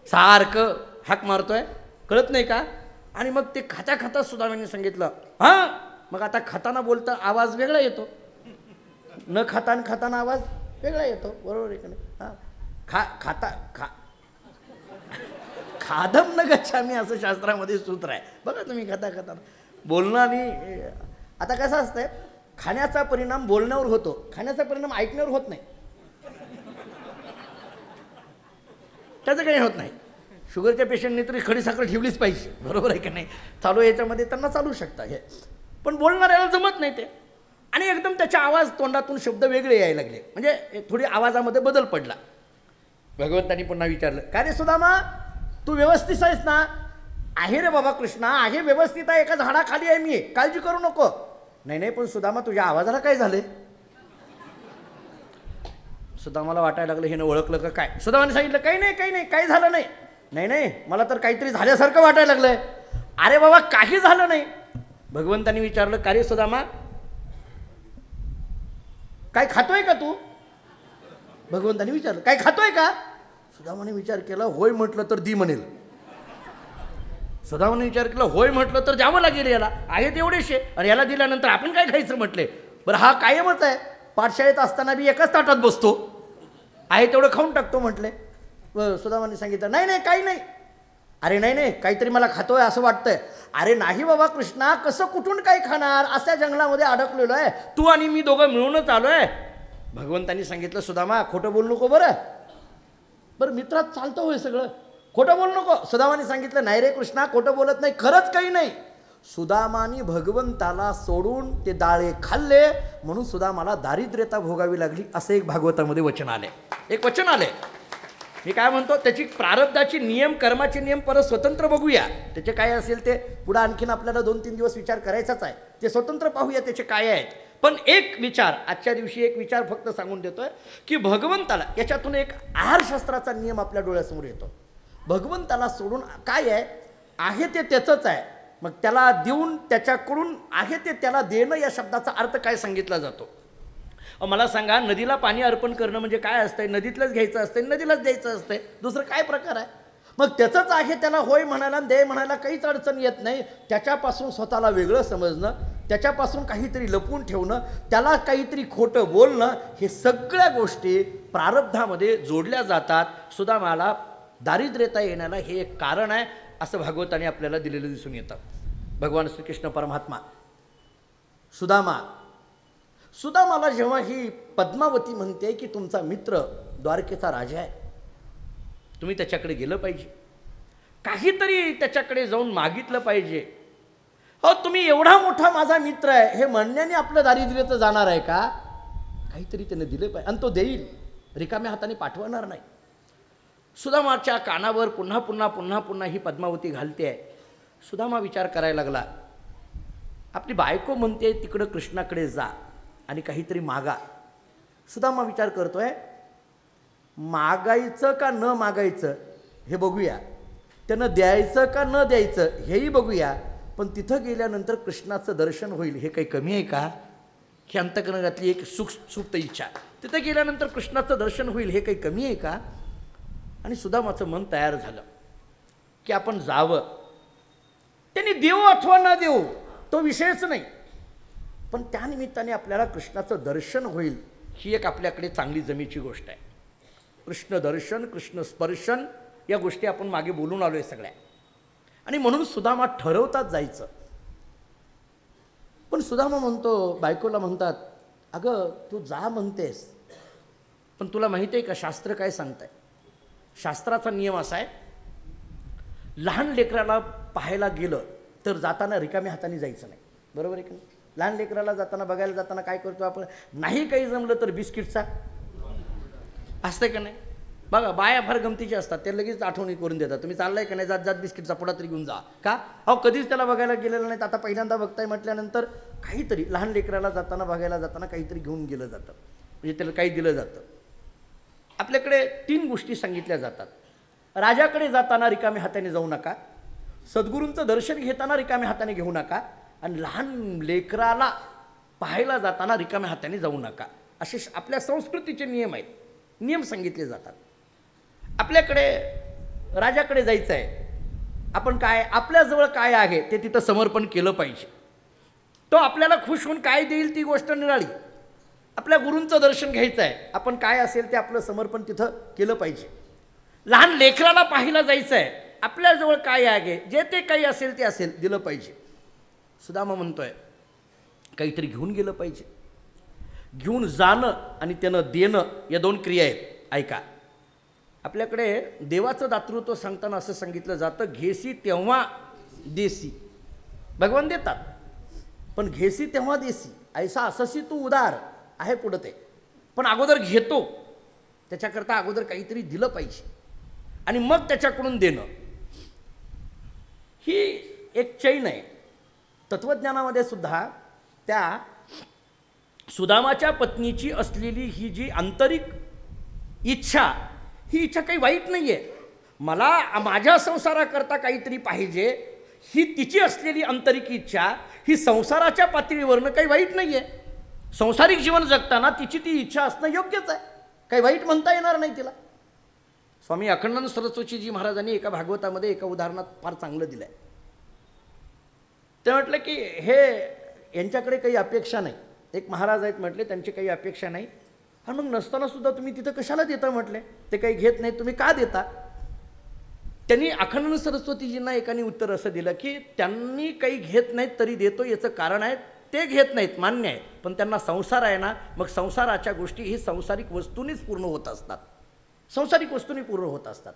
सारखं हाक मारतोय, कळत नाही का. आणि मग ते खाता खाता सुदामाने सांगितलं, हां. मग आता खाताना बोलता आवाज वेगळा येतो, न खाताना आवाज वेगळा येतो, बरोबर आहे का नाही. हां, खादम न गच्छामी असं शास्त्रामध्ये सूत्र आहे बघा तुम्ही. खाता बोलणं. आणि आता कसं असतंय, खाण्याचा परिणाम बोलण्यावर होतो, खाण्याचा परिणाम ऐकण्यावर होत नाही, त्याचं काही होत नाही. शुगरच्या पेशंटने तरी खडीसाखर ठेवलीच पाहिजे, बरोबर आहे का नाही. चालू याच्यामध्ये त्यांना चालू शकतं हे, पण बोलणाऱ्याला जमत नाही ते. आणि एकदम त्याचा आवाज, तोंडातून शब्द वेगळे यायला लागले, म्हणजे थोडी आवाजामध्ये बदल पडला. भगवंतांनी पुन्हा विचारलं, का रे सुदामा, तू व्यवस्थित आहेस ना. आहे रे बाबा कृष्णा, आहे, व्यवस्थित आहे, एका झाडाखाली आहे मी, काळजी करू नको. नाही, पण सुदामा तुझ्या आवाजाला काय झाले. सुदामाला वाटायला लागलं हे न ओळखलं का काय. सुदामाने सांगितलं, काही नाही, काही झालं नाही. नाही, मला तर काहीतरी झाल्यासारखं वाटायला लागलंय. अरे बाबा, काही झालं नाही. भगवंतांनी विचारलं, का रे सुदामा, काय खातोय का तू. भगवंतांनी विचारलं, काय खातोय का. सुदामाने विचार केला, होय म्हटलं तर दी म्हणेल. सुदामाने विचार केला, होय म्हटलं तर द्यावं लागेल याला, आहे तेवढेशे, आणि याला दिल्यानंतर आपण काय खायचं म्हटले. बरं, हा कायमच आहे, पाठशाळेत असताना बी एकाच ताटात बसतो, आहे तेवढं खाऊन टाकतो म्हटले. सुदामाने सांगितलं, नाही, काही नाही. अरे नाही, काहीतरी मला खातोय असं वाटतंय. अरे नाही बाबा कृष्णा, कसं कुठून काय खाणार, अशा जंगलामध्ये अडकलेलो आहे, तू आणि मी दोघं मिळूनच आलोय. भगवंतांनी सांगितलं, सुदामा खोटं बोलू नको. बरं मित्रात चालतं होय सगळं, खोटं बोलू नको. सुदामाने सांगितलं, नाही रे कृष्णा, खोटं बोलत नाही, खरंच काही नाही. सुदामाने भगवंताला सोडून ते डाळे खाल्ले म्हणून सुदामाला दारिद्र्यता भोगावी लागली, असं एक भागवतामध्ये वचन आले, एक वचन आले. मी काय म्हणतो, त्याची प्रारब्धाची नियम, कर्माचे नियम परत स्वतंत्र बघूया, त्याचे काय असेल ते पुढं आणखीन आपल्याला 2-3 दिवस विचार करायचाच आहे, ते स्वतंत्र पाहूया त्याचे काय आहेत. पण एक विचार आजच्या दिवशी एक विचार फक्त सांगून देतोय की भगवंताला, याच्यातून एक आहारशास्त्राचा नियम आपल्या डोळ्यासमोर येतो. भगवंताला सोडून काय आहे ते त्याचंच आहे, मग त्याला देऊन त्याच्याकडून आहे ते त्याला देणं या शब्दाचा अर्थ काय सांगितला जातो. मला सांगा, नदीला पाणी अर्पण करणं म्हणजे काय असतंय? नदीतलंच घ्यायचं असतंय, नदीलाच द्यायचं असतंय, दुसरं काय प्रकार आहे? मग त्याचंच आहे त्याला होय म्हणायला दे म्हणायला काहीच अडचण येत नाही. त्याच्यापासून स्वतःला वेगळं समजणं, त्याच्यापासून काहीतरी लपवून ठेवणं, त्याला काहीतरी खोटं बोलणं, हे सगळ्या गोष्टी प्रारब्धामध्ये जोडल्या जातात. सुदामाला दारिद्र्यता येण्याला हे एक कारण आहे असं भागवताने आपल्याला दिलेलं दिसून येतं. भगवान श्रीकृष्ण परमात्मा सुदामाला जेव्हा ही पद्मावती म्हणते की तुमचा मित्र द्वारकेचा राजा आहे, तुम्ही त्याच्याकडे गेलं पाहिजे, काहीतरी त्याच्याकडे जाऊन मागितलं पाहिजे. हो, तुम्ही एवढा मोठा माझा मित्र आहे हे म्हणण्याने आपलं दारिद्र्य तर जाणार आहे का? काहीतरी त्याने दिलं पाहिजे, आणि तो देईल, रिकाम्या हाताने पाठवणार नाही. सुदामाच्या कानावर पुन्हा पुन्हा पुन्हा पुन्हा ही पद्मावती घालते आहे. सुदामा विचार करायला लागला, आपली बायको म्हणते तिकडं कृष्णाकडे जा आणि काहीतरी मागा. सुदामा विचार करतोय, मागायचं का न मागायचं हे बघूया, त्यानं द्यायचं का न द्यायचं हेही बघूया, पण तिथं गेल्यानंतर कृष्णाचं दर्शन होईल हे काही कमी आहे का? ही अंतःकरणातली एक सुप्त इच्छा. तिथं गेल्यानंतर कृष्णाचं दर्शन होईल हे काही कमी आहे का? आणि सुदामाचं मन तयार झालं की आपण जावं. त्यांनी देऊ अथवा न देऊ तो विषयच नाही, पण त्यानिमित्ताने आपल्याला कृष्णाचं दर्शन होईल ही एक आपल्याकडे चांगली जमेची गोष्ट आहे. कृष्ण दर्शन, कृष्ण स्पर्शन या गोष्टी आपण मागे बोलून आलो आहे सगळ्या, आणि म्हणून सुदामा ठरवतात जायचं. पण सुदामा म्हणतो, बायकोला म्हणतात, अगं तू जा म्हणतेस, पण तुला माहिती आहे का शास्त्र काय सांगताय? शास्त्राचा नियम असा आहे, लहान लेकराला पाहायला गेलं तर जाताना रिकाम्या हाताने जायचं नाही, बरोबर आहे की नाही? लहान लेकराला जाताना बघायला जाताना काय करतो आपण? नाही काही जमलं तर बिस्किटचा असतं का नाही? बघा, बाया फार गमतीच्या असतात, ते लगेच आठवणी करून देतात, तुम्ही चाललाय का नाही, जात जात बिस्किटचा पुडा तरी घेऊन जा. का? अहो, कधीच त्याला बघायला गेलेलं नाही, आता पहिल्यांदा बघताय म्हटल्यानंतर काहीतरी लहान लेकराला जाताना बघायला जाताना काहीतरी घेऊन गेलं जातं, म्हणजे त्याला काही दिलं जातं. आपल्याकडे 3 गोष्टी सांगितल्या जातात. राजाकडे जाताना रिकाम्या हाताने जाऊ नका, सद्गुरूंचं दर्शन घेताना रिकाम्या हाताने घेऊ नका, आणि लहान लेकराला पाहायला जाताना रिकाम्या हाताने जाऊ नका. असे आपल्या संस्कृतीचे नियम आहेत, नियम सांगितले जातात. आपल्याकडे राजाकडे जायचं आहे, आपण काय आपल्याजवळ काय आहे ते तिथं समर्पण केलं पाहिजे. तो आपल्याला खुश होऊन काय देईल ती गोष्ट निराळी. आपल्या गुरूंचं दर्शन घ्यायचं आहे, आपण काय असेल ते आपलं समर्पण तिथं केलं पाहिजे. लहान लेकराला पाहायला जायचं आहे, आपल्याजवळ काय आहे जे ते काही असेल ते असेल दिलं पाहिजे. सुदामा म्हणतोय काहीतरी घेऊन गेलं पाहिजे. घेऊन जाणं आणि त्यानं देणं या 2 क्रिया आहेत. ऐका, आपल्याकडे देवाचं दातृत्व सांगताना असं सांगितलं जातं, घेसी तेव्हा देसी. भगवान देतात, पण घेसी तेव्हा देसी, ऐसा अससी तू उदार आहे पुढं ते. पण अगोदर घेतो, त्याच्याकरता अगोदर काहीतरी दिलं पाहिजे आणि मग त्याच्याकडून देणं. ही एक चैन आहे. तत्त्वज्ञानामध्ये सुद्धा त्या सुदामाच्या पत्नीची असलेली ही जी आंतरिक इच्छा, ही इच्छा काही वाईट नाही आहे. मला माझ्या संसाराकरता काहीतरी पाहिजे ही तिची असलेली आंतरिक इच्छा, ही संसाराच्या पातळीवरनं काही वाईट नाही आहे. संसारिक जीवन जगताना तिची ती इच्छा असणं योग्यच आहे, काही वाईट म्हणता येणार नाही तिला. स्वामी अखंडानंद सरस्वतीजी महाराजांनी एका भागवतामध्ये एका उदाहरणात फार चांगलं दिलं आहे. ते म्हटलं की हे यांच्याकडे काही अपेक्षा नाही. एक महाराज आहेत म्हटले, त्यांची काही अपेक्षा नाही. आणि मग नसताना सुद्धा तुम्ही तिथं कशाला देता म्हटले, ते काही घेत नाही, तुम्ही का देता? त्यांनी अखंडानंद सरस्वतीजींना एकाने उत्तर असं दिलं की त्यांनी काही घेत नाहीत तरी देतो, याचं कारण आहे ते घेत नाहीत मान्य आहे, पण त्यांना संसार आहे ना, मग संसाराच्या गोष्टी ही सांसारिक वस्तूंनीच पूर्ण होत असतात, सांसारिक वस्तूंनी पूर्ण होत असतात.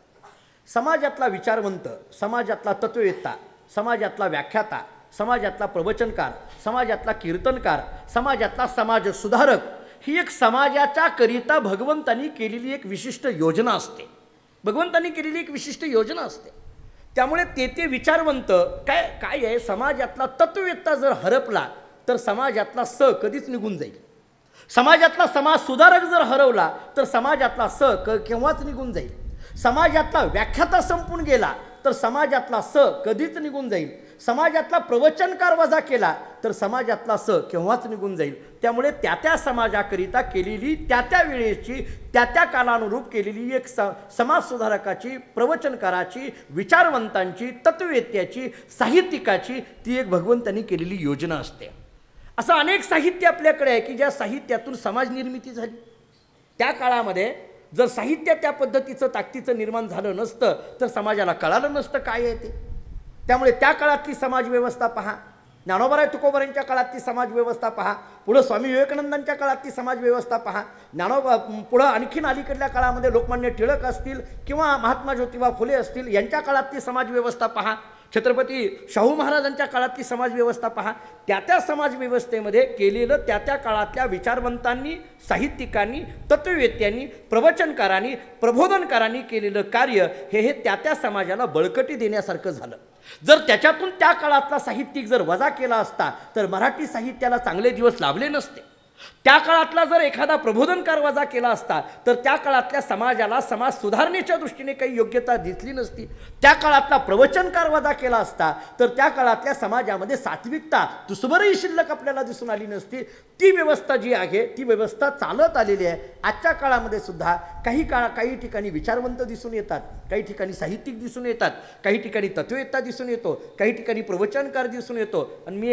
समाजातला विचारवंत, समाजातला तत्ववेत्ता, समाजातला व्याख्याता, समाजातला प्रवचनकार, समाजातला कीर्तनकार, समाजातला समाज सुधारक, ही एक समाजाच्या करिता भगवंतांनी केलेली एक विशिष्ट योजना असते. भगवंतांनी केलेली एक विशिष्ट योजना असते. त्यामुळे ते विचारवंत काय आहे, समाजातला तत्ववेत्ता जर हरपला तर समाजातला स कधीच निघून जाईल. समाजातला समाज सुधारक जर हरवला तर समाजातला स केव्हाच निघून जाईल. समाजातला व्याख्याता संपून गेला तर समाजातला स कधीच निघून जाईल. समाजातला प्रवचनकार वजा केला तर समाजातला स केव्हाच निघून जाईल. त्यामुळे त्या त्या समाजाकरिता केलेली त्या त्या वेळेची त्या त्या कालानुरूप केलेली एक समाज सुधारकाची, प्रवचनकाराची, विचारवंतांची, तत्ववेत्याची, साहित्यिकाची ती एक भगवंतांनी केलेली योजना असते. असं अनेक साहित्य आपल्याकडे आहे की ज्या साहित्यातून समाज निर्मिती झाली. त्या काळामध्ये जर साहित्य त्या पद्धतीचं ताकदीचं निर्माण झालं नसतं तर समाजाला कळालं नसतं काय आहे ते. त्यामुळे त्या काळातली समाजव्यवस्था पहा, ज्ञानोबाराय तुकोबारांच्या काळातली समाजव्यवस्था पहा, पुढं स्वामी विवेकानंदांच्या काळातली समाजव्यवस्था पहा, पुढं आणखीन अलीकडल्या काळामध्ये लोकमान्य टिळक असतील किंवा महात्मा ज्योतिबा फुले असतील यांच्या काळातली समाजव्यवस्था पहा, छत्रपती शाहू महाराजांच्या काळातली समाजव्यवस्था पहा. त्या त्या समाजव्यवस्थेमध्ये केलेलं त्या त्या काळातल्या विचारवंतांनी, साहित्यिकांनी, तत्ववेत्यांनी, प्रवचनकारांनी, प्रबोधनकारांनी केलेलं कार्य हे त्या त्या समाजाला बळकटी देण्यासारखं झालं. जर त्याच्यातून त्या काळातला साहित्यिक जर वजा केला असता तर मराठी साहित्याला चांगले दिवस लाभले नसते. त्या काळातला जर एखादा प्रबोधनकार वजा केला असता तर त्या काळातल्या समाजाला समाज सुधारणेच्या दृष्टीने काही योग्यता दिसली नसती. त्या काळातला प्रवचनकार वजा केला असता तर त्या काळातल्या समाजामध्ये सात्विकता तुसभरही शिल्लक आपल्याला दिसून आली नसती. ती व्यवस्था जी आहे ती व्यवस्था चालत आलेली आहे. आजच्या काळामध्ये सुद्धा काही ठिकाणी विचारवंत दिसून येतात, काही ठिकाणी साहित्यिक दिसून येतात, काही ठिकाणी तत्ववेत्ता दिसून येतो, काही ठिकाणी प्रवचनकार दिसून येतो. आणि मी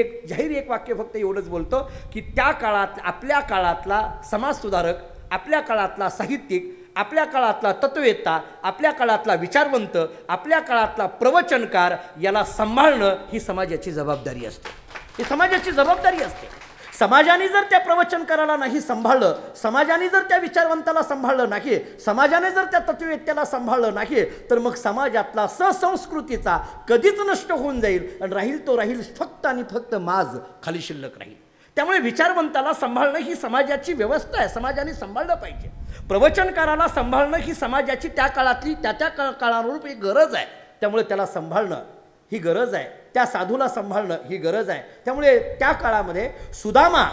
एक वाक्य फक्त एवढंच बोलतो की त्या काळात आपल्या काळातला समाजसुधारक, आपल्या काळातला साहित्यिक, आपल्या काळातला तत्ववेत्ता, आपल्या काळातला विचारवंत, आपल्या काळातला प्रवचनकार याला सांभाळणं ही समाजाची जबाबदारी असते. ही समाजाची जबाबदारी असते. समाजाने जर त्या प्रवचनकाराला नाही सांभाळलं, समाजाने जर त्या विचारवंताला सांभाळलं नाही, समाजाने जर त्या तत्ववेत्याला सांभाळलं नाही तर मग समाजातला ससंस्कृतीचा कधीच नष्ट होऊन जाईल आणि राहील फक्त आणि फक्त माज खाली शिल्लक राहील. त्यामुळे विचारवंताला सांभाळणं ही समाजाची व्यवस्था आहे, समाजाने सांभाळलं पाहिजे. प्रवचनकाराला सांभाळणं ही समाजाची त्या काळातली त्या त्या काळानुरूप एक गरज आहे. त्यामुळे त्याला सांभाळणं ही गरज आहे, त्या साधूला सांभाळणं ही गरज आहे. त्यामुळे त्या काळामध्ये सुदामा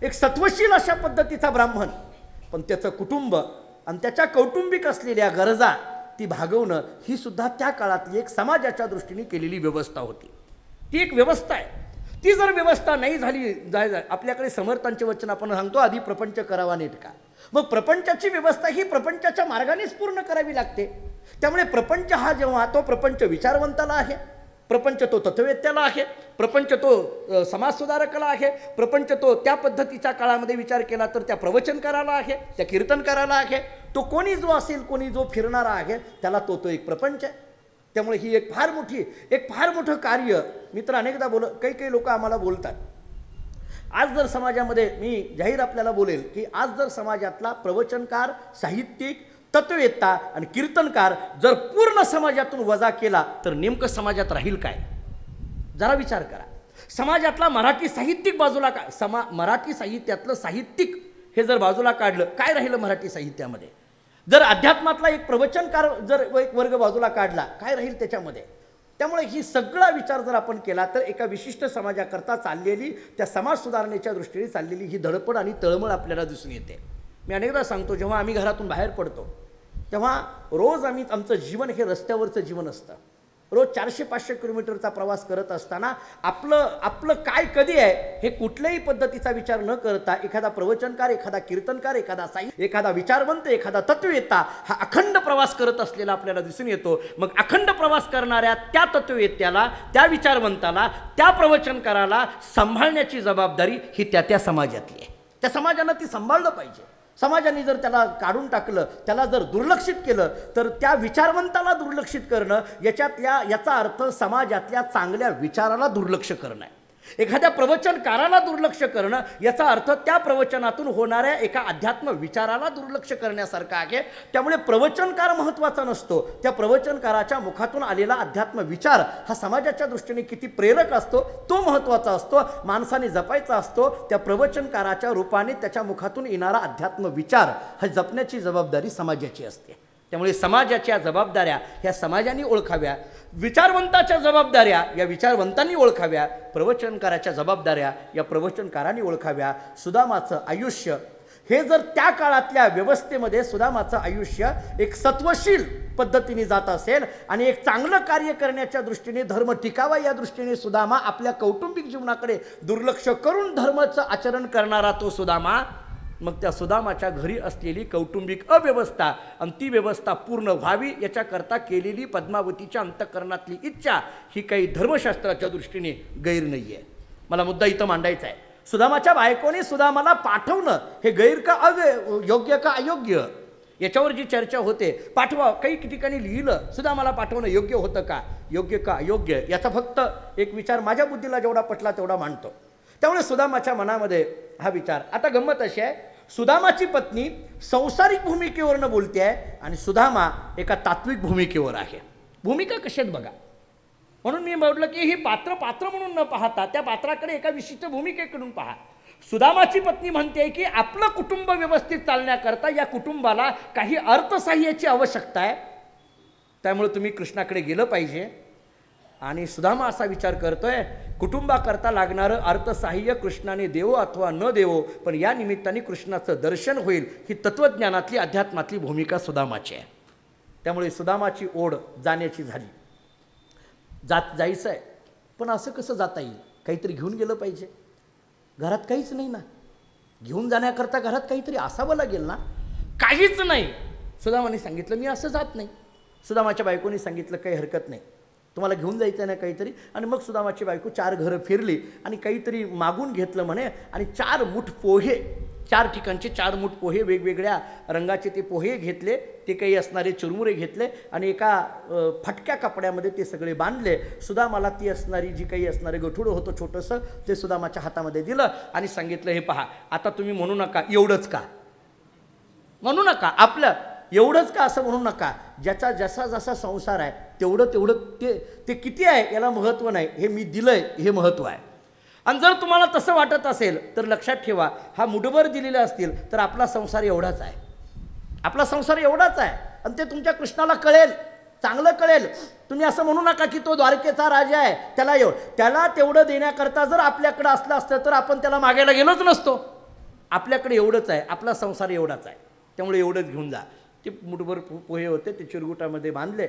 एक सत्वशील अशा पद्धतीचा ब्राह्मण, पण त्याचं कुटुंब आणि त्याच्या कौटुंबिक असलेल्या गरजा ती भागवणं ही सुद्धा त्या काळातली एक समाजाच्या दृष्टीने केलेली व्यवस्था होती. ती एक व्यवस्था आहे. ती जर व्यवस्था नाही झाली आपल्याकडे समर्थांचे वचन आपण सांगतो आधी प्रपंच करावा नेटका. मग प्रपंचाची व्यवस्था ही प्रपंचाच्या मार्गानेच पूर्ण करावी लागते. त्यामुळे प्रपंच हा जेव्हा तो प्रपंच विचारवंताला आहे, प्रपंच तो तत्ववेत्याला आहे, प्रपंच तो समाजसुधारकाला आहे, प्रपंच तो त्या पद्धतीच्या काळामध्ये विचार केला तर त्या प्रवचनकाराला आहे, त्या कीर्तनकाराला आहे. तो कोणी जो असेल, कोणी जो फिरणारा आहे त्याला तो एक प्रपंच आहे. त्यामुळे ही एक फार मोठं कार्य. मी तर अनेकदा काही लोक आम्हाला बोलतात, आज जर समाजामध्ये मी जाहीर आपल्याला बोलेल की आज जर समाजातला प्रवचनकार, साहित्यिक, तत्ववेत्ता आणि कीर्तनकार जर पूर्ण समाजातून वजा केला तर नेमकं समाजात राहील काय? जरा विचार करा. समाजातला मराठी साहित्यिक बाजूला मराठी साहित्यातलं साहित्यिक हे जर बाजूला काढलं काय राहिलं मराठी साहित्यामध्ये? जर अध्यात्मातला एक प्रवचनकार जर एक वर्ग बाजूला काढला काय राहील त्याच्यामध्ये? त्यामुळे ही सगळा विचार जर आपण केला तर एका विशिष्ट समाजाकरता चाललेली त्या समाज सुधारणेच्या दृष्टीने चाललेली ही धडपड आणि तळमळ आपल्याला दिसून येते. मी अनेकदा सांगतो, जेव्हा आम्ही घरातून बाहेर पडतो तेव्हा रोज आमचं जीवन हे रस्त्यावरचं जीवन असतं. रोज 400-500 किलोमीटरचा प्रवास करत असताना आपलं काय कधी आहे हे कुठल्याही पद्धतीचा विचार न करता एखादा प्रवचनकार, एखादा कीर्तनकार, एखादा साहित्य, एखादा विचारवंत, एखादा तत्ववेत्ता हा अखंड प्रवास करत असलेला आपल्याला दिसून येतो. मग अखंड प्रवास करणाऱ्या त्या तत्ववेत्याला, त्या विचारवंताला, त्या प्रवचनकाराला सांभाळण्याची जबाबदारी ही त्या समाजातली आहे. त्या समाजानं ती सांभाळलं पाहिजे. समाजाने जर त्याला काढून टाकलं, त्याला जर दुर्लक्षित केलं तर त्या विचारवंताला दुर्लक्षित करणं याचा अर्थ समाजातल्या चांगल्या विचाराला दुर्लक्ष करणं आहे. एखाद्या प्रवचनकाराला दुर्लक्ष करणं याचा अर्थ त्या प्रवचनातून होणाऱ्या एका अध्यात्म विचाराला दुर्लक्ष करण्यासारखं आहे. त्यामुळे प्रवचनकार महत्त्वाचा नसतो, त्या प्रवचनकाराच्या मुखातून आलेला अध्यात्म विचार हा समाजाच्या दृष्टीने किती प्रेरक असतो तो महत्त्वाचा असतो, माणसाने जपायचा असतो. त्या प्रवचनकाराच्या रूपाने त्याच्या मुखातून येणारा अध्यात्म विचार हा जपण्याची जबाबदारी समाजाची असते. त्यामुळे समाजाच्या जबाबदाऱ्या ह्या समाजाने ओळखाव्या, विचारवंताच्या जबाबदाऱ्या या विचारवंतांनी ओळखाव्या, प्रवचनकाराच्या जबाबदाऱ्या या प्रवचनकारांनी ओळखाव्या. सुदामाचं आयुष्य हे जर त्या काळातल्या व्यवस्थेमध्ये सुदामाचं आयुष्य एक सत्वशील पद्धतीने जात असेल आणि एक चांगलं कार्य करण्याच्या दृष्टीने, धर्म टिकावा या दृष्टीने सुदामा आपल्या कौटुंबिक जीवनाकडे दुर्लक्ष करून धर्माचं आचरण करणारा तो सुदामा, मग त्या सुदामाच्या घरी असलेली कौटुंबिक अव्यवस्था आणि ती व्यवस्था पूर्ण व्हावी याच्याकरता केलेली पद्मावतीच्या अंतःकरणातली इच्छा ही काही धर्मशास्त्राच्या दृष्टीने गैर नाही आहे. मला मुद्दा इथं मांडायचा आहे. सुदामाच्या बायकोने सुदामाला पाठवणं हे गैर का योग्य का अयोग्य याच्यावर जी चर्चा होते. पाठवा, काही ठिकाणी लिहिलं सुदामाला पाठवणं योग्य होतं का, योग्य का अयोग्य, याचा फक्त एक विचार माझ्या बुद्धीला जेवढा पटला तेवढा मांडतो. त्यामुळे सुदामाच्या मनामध्ये हा विचार. आता गंमत अशी आहे, सुदामाची पत्नी संसारिक भूमिकेवरनं बोलते आहे आणि सुदामा एका तात्विक भूमिकेवर आहे. भूमिका कशात बघा. म्हणून मी म्हटलं की ही पात्र म्हणून न पाहता त्या पात्राकडे एका विशिष्ट भूमिकेकडून पहा. सुदामाची पत्नी म्हणते की आपलं कुटुंब व्यवस्थित चालण्याकरता या कुटुंबाला काही अर्थसहाय्याची आवश्यकता आहे, त्यामुळे तुम्ही कृष्णाकडे गेलं पाहिजे. आणि सुदामा असा विचार करतोय, कुटुंबाकरता लागणारं अर्थसहाय्य कृष्णाने देवो अथवा न देवो, पण या निमित्ताने कृष्णाचं दर्शन होईल, ही तत्त्वज्ञानातली अध्यात्मातली भूमिका सुदामाची आहे. त्यामुळे सुदामाची ओढ जाण्याची झाली. जायचं आहे, पण असं कसं जाता येईल, काहीतरी घेऊन गेलं पाहिजे. घरात काहीच नाही ना, घेऊन जाण्याकरता घरात काहीतरी असावं लागेल ना. काहीच नाही. सुदामाने सांगितलं मी असं जात नाही. सुदामाच्या बायकोने सांगितलं काही हरकत नाही, तुम्हाला घेऊन जायचं ना काहीतरी. आणि मग सुदामाची बायको 4 घरं फिरली आणि काहीतरी मागून घेतलं म्हणे आणि 4 मुठ पोहे, 4 ठिकाणचे 4 मुठ पोहे, वेगवेगळ्या रंगाचे ते पोहे घेतले, ते काही असणारे चुरमुरे घेतले आणि एका फटक्या कपड्यामध्ये ते सगळे बांधले. सुदामाला ती असणारी जी काही असणारे गठुडं होतं छोटंसं, ते सुदामाच्या हातामध्ये दिलं आणि सांगितलं हे पहा, आता तुम्ही म्हणू नका एवढंच का, म्हणू नका आपलं एवढंच का असं म्हणू नका. ज्याचा जसा जसा संसार आहे तेवढं ते किती आहे याला महत्त्व नाही, हे मी दिलंय हे महत्त्व आहे. आणि जर तुम्हाला तसं वाटत असेल तर लक्षात ठेवा, हा मुठभर दिलेले असतील तर आपला संसार एवढाच आहे, आपला संसार एवढाच आहे. आणि ते तुमच्या कृष्णाला कळेल, चांगलं कळेल. तुम्ही असं म्हणू नका की तो द्वारकेचा राजा आहे, त्याला तेवढं देण्याकरता जर आपल्याकडं असलं असतं तर आपण त्याला मागायला गेलोच नसतो. आपल्याकडे एवढंच आहे, आपला संसार एवढाच आहे, त्यामुळे एवढंच घेऊन जा. ते मुठभर पोहे होते, ते चिरगुटामध्ये बांधले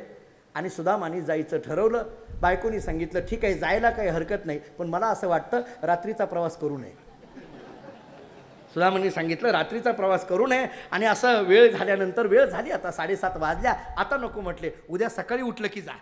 आणि सुदामाने जायचं ठरवलं. बायकोनी सांगितलं ठीक आहे जायला काही हरकत नाही, पण मला असं वाटतं रात्रीचा प्रवास करू नये. सुदामाने सांगितलं रात्रीचा प्रवास करू नये. आणि असं वेळ झाल्यानंतर, वेळ झाली आता 7:30 वाजल्या, आता नको म्हटले, उद्या सकाळी उठलं की जा.